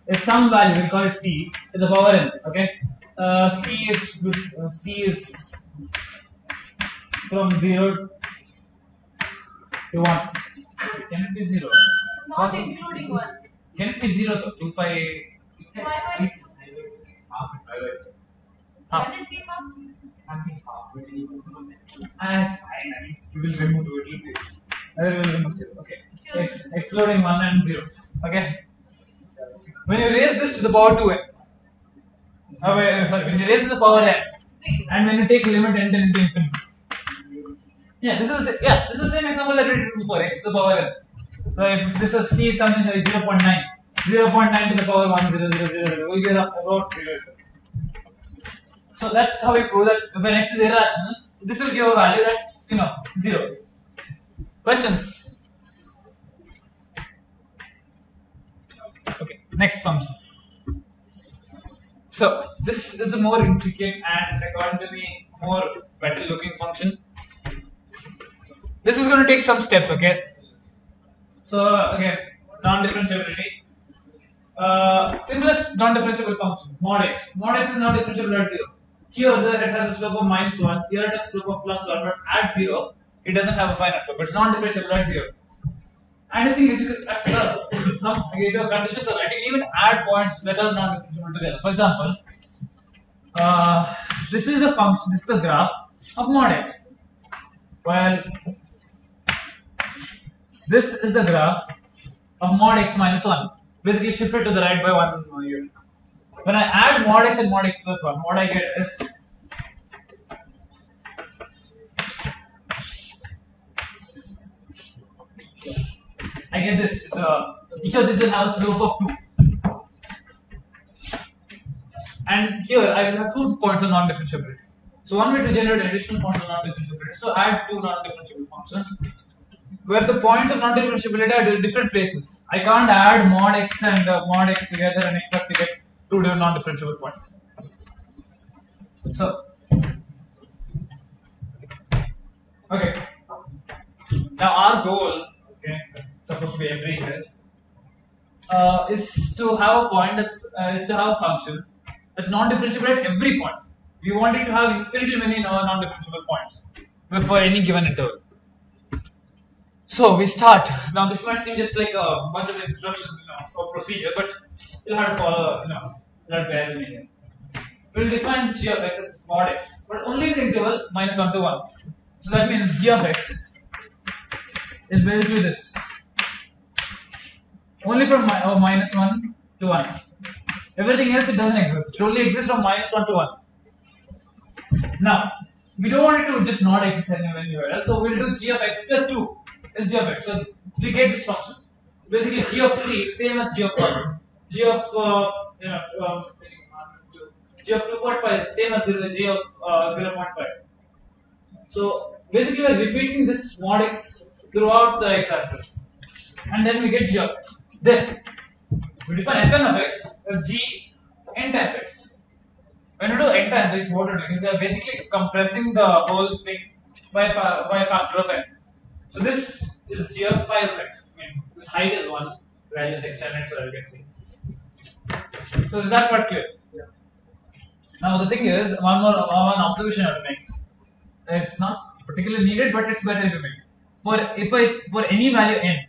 is some value, we call it c, to the power n. Okay? C is from 0 to 1. Can it be 0? Not including 1. Can it be 0 though? 2 pi. Why not 2? Half. Can it be half? It's fine. We will remove it. We will remove 0. Okay. Excluding 1 and 0. Okay. When you raise this to the power 2n. When you raise to the power n, and when you take limit n into infinity. This is the same example that we did before. X to the power n. So if this is c is something like 0.9 to the power 10000, we get about 0. So that's how we prove that when x is irrational, this will give a value that's 0. Questions? Okay, next function. So this is a more intricate and according to me more better looking function. This is going to take some steps. Okay. So again, non-differentiability. Simplest non-differentiable function, mod x. Mod x is not differentiable at 0. Here it has a slope of -1. Here it has a slope of +1. But at 0, it doesn't have a finite slope. It's non-differentiable at 0. And the thing is, at some conditions are right, you can even add points that are non-differentiable together. For example, this is the function. This is the graph of mod x. Well, this is the graph of mod x minus 1. Basically shifted to the right by 1 unit. When I add mod x and mod x plus 1, what I get is I get this. Each of these will have a slope of 2. And here I will have 2 points of non-differentiability. So one way to generate additional points of non-differentiability is to add 2 non-differentiable functions where the points of non-differentiability are in different places. I can't add mod x and mod x together and expect to get 2 different non-differentiable points. So, okay. Now our goal, okay, supposed to be every year, is to have a point is to have a function that's non-differentiable at every point. We want it to have infinitely many non-differentiable points for any given interval. So we start. Now this might seem just like a bunch of instructions, or procedure, but you'll have to follow, that bear with me here. We'll define g of x as mod x, but only in the interval -1 to 1. So that means g of x is basically this. Only from -1 to 1. Everything else it doesn't exist. It only exists from -1 to 1. Now, we don't want it to just not exist anywhere else, so we'll do g of x plus 2 is g of x. So we get this function. Basically, g of 3 same as g of 1. G of g of 2.5 same as g of 0.5. So basically, we're repeating this mod x throughout the x-axis, and then we get g of x. Then we define fn of x as g n times x. When we do n times x, what we're doing is we are basically compressing the whole thing by a factor of n. So this is g of 5x. I mean, this height is 1, value is extended, so you can see. So is that part clear? Yeah. Now the thing is, one observation I have to make. It's not particularly needed, but it's better to make. For any value n,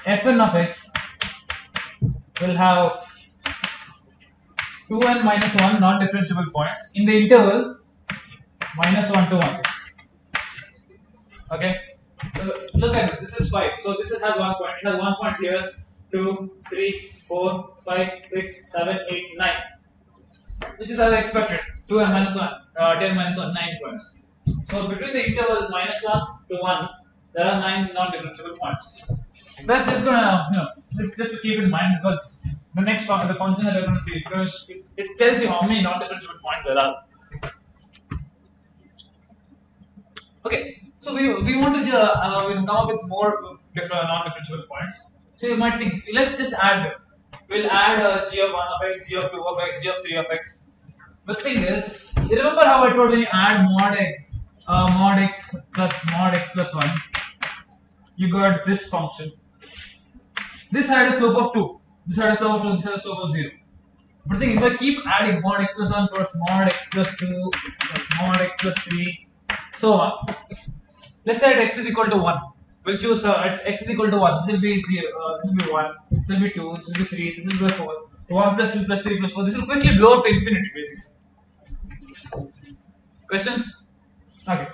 fn of x will have 2n minus 1 non-differentiable points in the interval -1 to 1. Okay. So look at it. This is 5. So this has 1 point. It has 1 point here. 2, 3, 4, 5, 6, 7, 8, 9. Which is as expected. 2n minus 1, 10 minus 1, 9 points. So between the interval -1 to 1, there are 9 non-differentiable points. That's just gonna, it's just to keep in mind, because the next part of the function that we're going to see, it tells you how many non-differentiable points there are. Okay, so we want to come up with more different non-differentiable points. So you might think, let's just add them. We'll add g of 1 of x, g of 2 of x, g of 3 of x. But the thing is, you remember how I told when you add mod x plus 1, you got this function. This had a slope of 2. This had a slope of 2, this had a slope of 0. But the thing is, if I keep adding mod x plus 1 plus mod x plus 2 plus mod x plus 3, so on. Let's say at x is equal to 1. We'll choose at x is equal to 1. This will be 0, this will be 1, this will be 2, this will be 3, this will be 4. 1 plus 2 plus 3 plus 4. This will quickly blow up to infinity basically. Questions? Okay.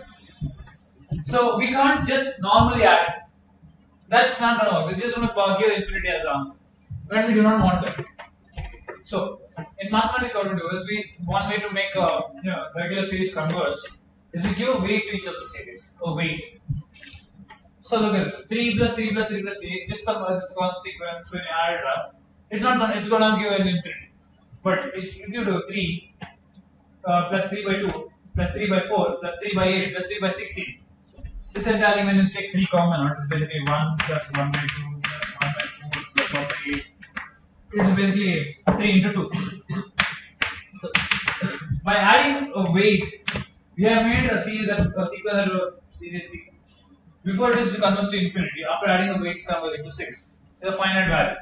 So we can't just normally add it. That's not going to work. It's just going to give infinity as the answer. When we do not want that. So in mathematics, what we do is one way to make a regular series converge is we give a weight to each of the series. A weight. So look at this. 3 plus 3 plus 3 plus 3. Just some one sequence when you add it up. It's going to give an infinity. But if you do 3 plus 3 by 2 plus 3 by 4 plus 3 by 8 plus 3 by 16. This entirely, when you take 3 common out, it's basically 1 plus 1 by 2 plus 1 by 4 plus 1 by 8. It's basically 3 into 2. So by adding a weight, we have made a series that series sequence. Before it is to converge to infinity, after adding a weight, it's converging to 6. It's a finite value.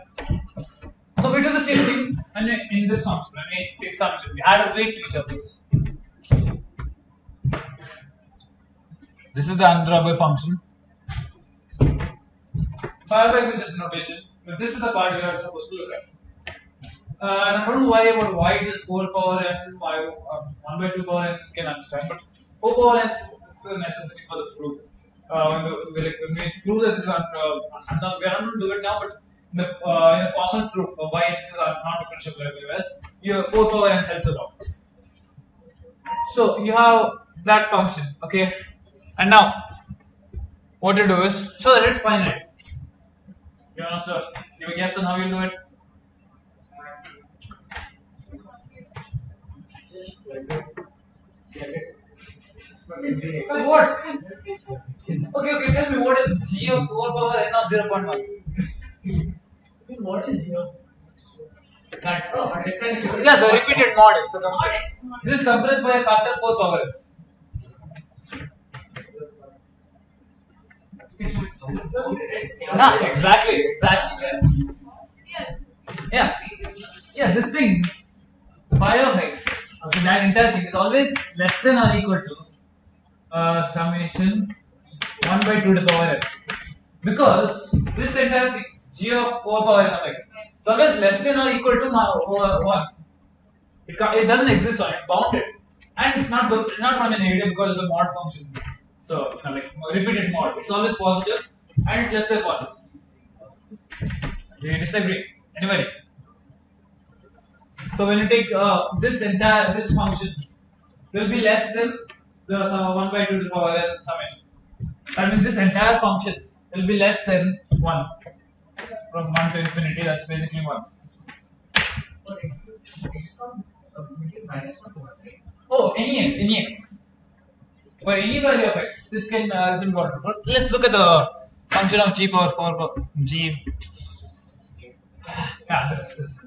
So we do the same thing and in this function. When we take summation, we add a weight to each of those. This is the undrawable function. Phi of x is just notation, but this is the part you are supposed to look at. And I don't know why about y is 4 power n, y 1 by 2 power n can understand, but 4 power n is a necessity for the proof. When we prove that this is we are not going to do it now, but in a formal proof of why x is not differentiable very well, your 4 power n helps a lot. So you have that function, okay, and now what you do is show that it's finite. You want to give a guess on how you do it? What? Okay, tell me what is g of 4 power n of 0.1? What is here? That differentiable. Yeah, the repeated mod x. So this is compressed by a factor 4 power n. Exactly, yes. Yes. Yeah, this thing, phi of x, okay, that entire thing is always less than or equal to summation 1 by 2 to the power n. Because this entire thing, g of 4 power n of x, is always less than or equal to 1. It doesn't exist on it, it's bounded. And it's not going to be negative because it's a mod function. So, like repeated mod, it's always positive and it's less than 1. Do you disagree? Anybody? So when you take this function will be less than the 1 by 2 to the power n summation. That means this entire function will be less than 1. From 1 to infinity, that's basically 1. Oh, any x. For any value of x, this can result what? Let's look at the function of g power 4 g. Yeah, this.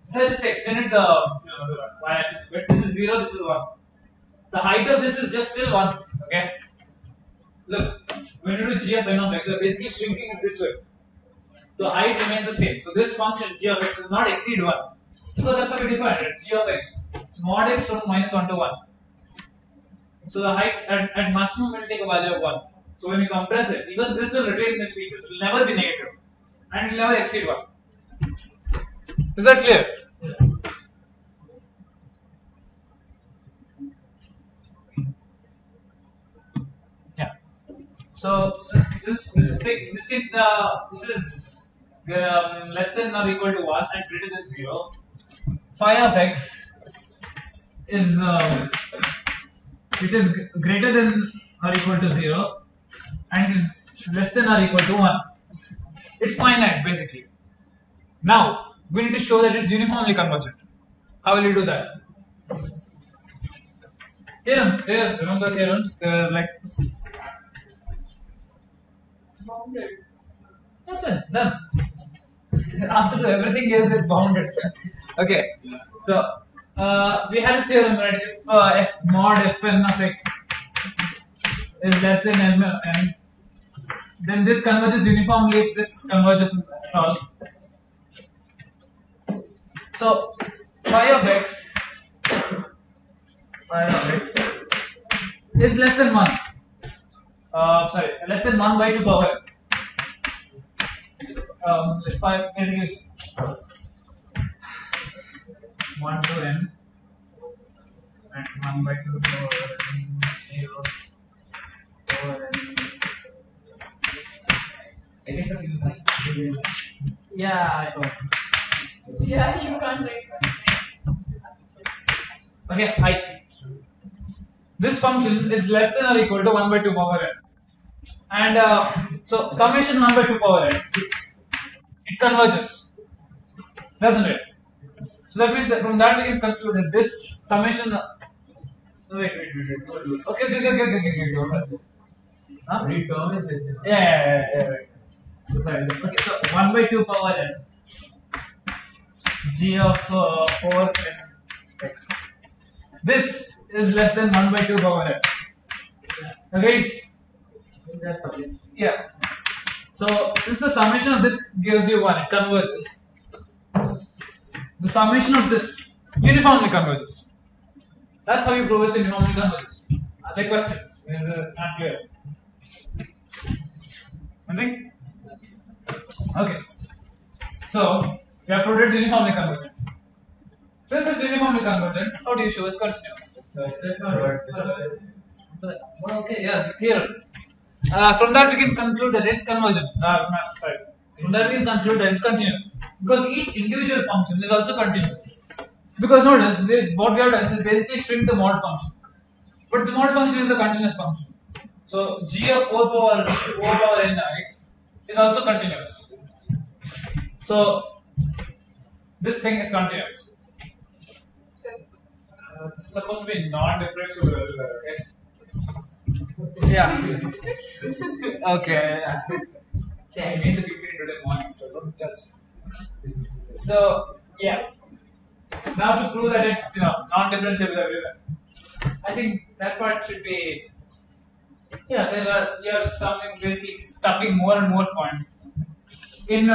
So I just extended the y-axis a bit. This is 0, this is 1. The height of this is just still 1. Okay. Look, when you do g of n of x, you are basically shrinking it this way. The height remains the same. So this function g of x will not exceed 1. Because that's how we define it. G of x. So mod x from -1 to 1. So the height at maximum will take a value of 1. So when you compress it, even this will retain its features. It will never be negative. And it will never exceed 1. Is that clear? Yeah. So since this is less than or equal to 1 and greater than 0, phi of x is it is greater than or equal to 0 and is less than or equal to 1. It's finite basically. Now we need to show that it's uniformly convergent. How will you do that? Theorems, remember theorems? They're like bounded. That's it, done. The answer to everything else is bounded. Okay, so we had a theorem, right? If f mod fn of x is less than n, then this converges uniformly if this converges at all. So phi of x is less than 1. Less than 1 by 2 power n. Phi basically is 1 to n and 1 by 2 power n 0 power n. Yeah, I know. Yeah, you can't write that. Okay, height. This function is less than or equal to 1 by 2 power n. And so summation 1 by 2 power n, it converges, doesn't it? So that means that from that we can conclude that this summation. Wait. Okay. Huh? Return is this. Yeah. So sorry. Okay, so 1 by 2 power n g of 4 n x. This is less than 1 by 2 power n. Okay? Yeah. So since the summation of this gives you 1, it converges. The summation of this uniformly converges. That's how you prove it's uniformly converges. Other questions? Is it not clear? Anything? Okay. So we have proved it's uniformly convergent. Since it's uniformly convergent, how do you show it's continuous? Okay, yeah, theorems. From that we can conclude that it's convergent. Sorry. From that we can conclude that it's continuous because each individual function is also continuous. Because notice, what we have done is basically shrink the mod function, but the mod function is a continuous function. So g of 4 power n x is also continuous. So this thing is continuous. This is supposed to be non-differentiable everywhere, okay? Yeah. Okay. Yeah, I made the PPT today morning, so don't judge. So yeah. Now to prove that it's non-differentiable everywhere, I think that part should be. Yeah, you are something basically stuffing more and more points. When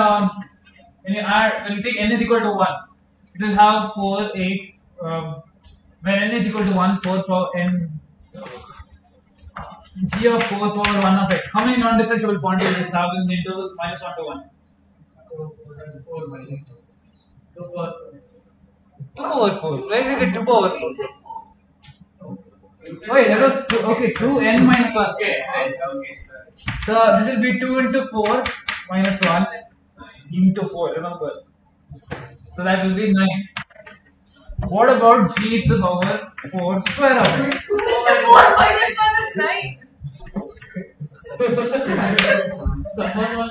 you take n is equal to 1, it will have 4, 8. When n is equal to 1, 4 power n g of 4 power 1 of x. How many non-differentiable points will this have in the interval -1 to 1? 4 minus 2 power 2 over 4. Where did you get 2 over 4? Wait, that was 2, okay. 2n minus 1. Okay, right. Okay, so this will be 2 into 4 minus 1 into 4. Remember. So that will be 9. What about g to the power 4 square of it? 2 into 4 minus 1 is 9. Someone was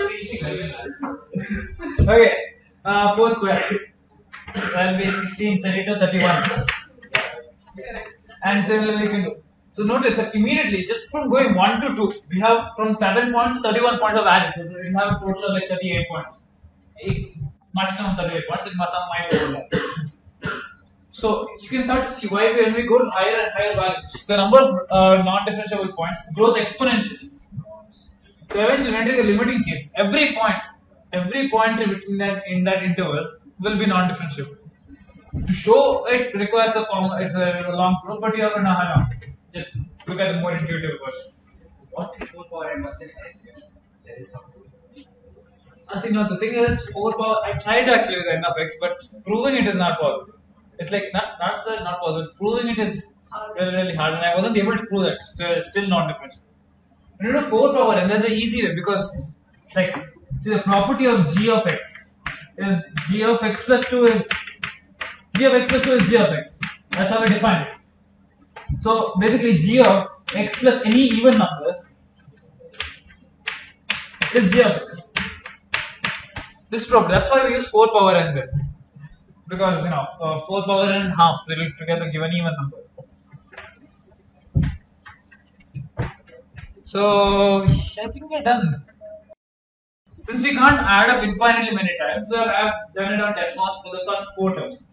Okay, 4 square. That will be 16, 32, 31. And similarly we can do. So notice that immediately, just from going 1 to 2, we have from 7 points, 31 points of added. So we have a total of like 38 points. Maximum 38 points, it must have might overlap. So you can start to see why when we go to higher and higher values, the number of non-differentiable points grows exponentially. So eventually, when it is a limiting case, every point in that interval will be non-differentiable. To show it requires a long proof, but you have to know how long. Just look at the more intuitive version. What is 4 power n versus n? There is something. See, no, the thing is, 4 power. I tried to actually with n of x, but proving it is not possible. It's like not possible. Proving it is really hard, and I wasn't able to prove that. Still non-differentiable. When you do 4 power n, there's an easy way because, like, see, the property of g of x is g of x plus 2 is g of x plus 2 is g of x. That's how we define it. So basically, g of x plus any even number is g of x. This property. That's why we use 4 power n there, because 4 power n and half will together give an even number. So I think we're done. Since we can't add up infinitely many times, so I've done it on Desmos for the first 4 terms.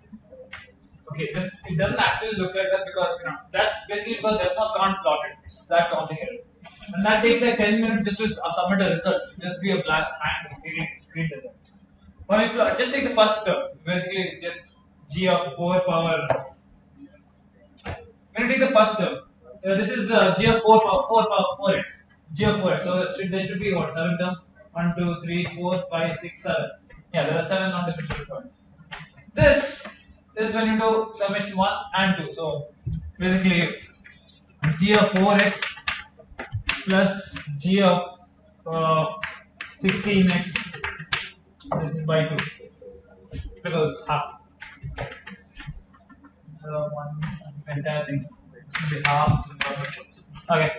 Okay, it doesn't actually look like that because that's basically because Desmos can't plot it. It's that complicated, and that takes like 10 minutes just to submit a result. Just be a black screen to that. But if you just take the first term, basically just g of 4 power. When you take the first term, this is g of 4 power 4x. G of 4x. So there should be what 7 terms. 1, 2, 3, 4, 5, 6, 7. Yeah, there are 7 non-differentiable points. This is when you do summation 1 and 2. So basically g of 4x plus g of 16x. This is by 2 because half. One entire thing will be half. Okay.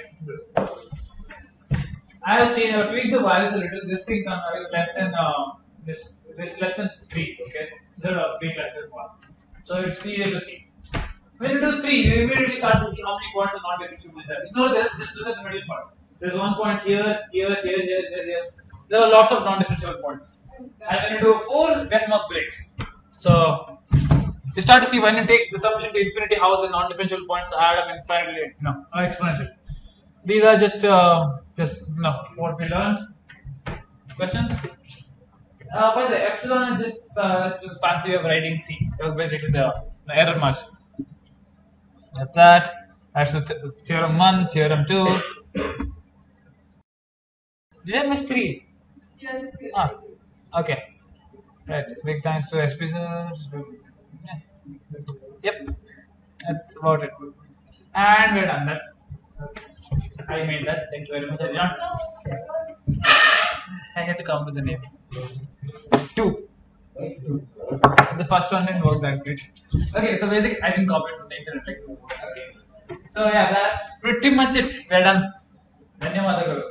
I have changed. I have tweaked the values a little. This thing is less than this less than 3. Okay, instead of being less than 1. So it's easier to see. When you do 3, you immediately start to see how many points are non-differentiable. Ignore this. Just look at the middle part. There's 1 point here. There are lots of non-differentiable points. And when you do 4, Desmos breaks. So you start to see when you take the summation to infinity how the non-differentiable points add up infinitely, exponential. These are just what we learned. Questions? By the epsilon is just a fancy way of writing C. That was basically the error margin. That's that. That's the theorem 1, theorem 2. Did I miss 3? Yes. Ah, okay. Right. Big thanks to SP. Yep. That's about it. And we're done. That's I made that. Thank you very much, everyone. I had to come with the name. 2. The first one didn't work that great. Okay, so basically I didn't copy it from the internet. Okay. So yeah, that's pretty much it. We're done. Dhanyawadalu.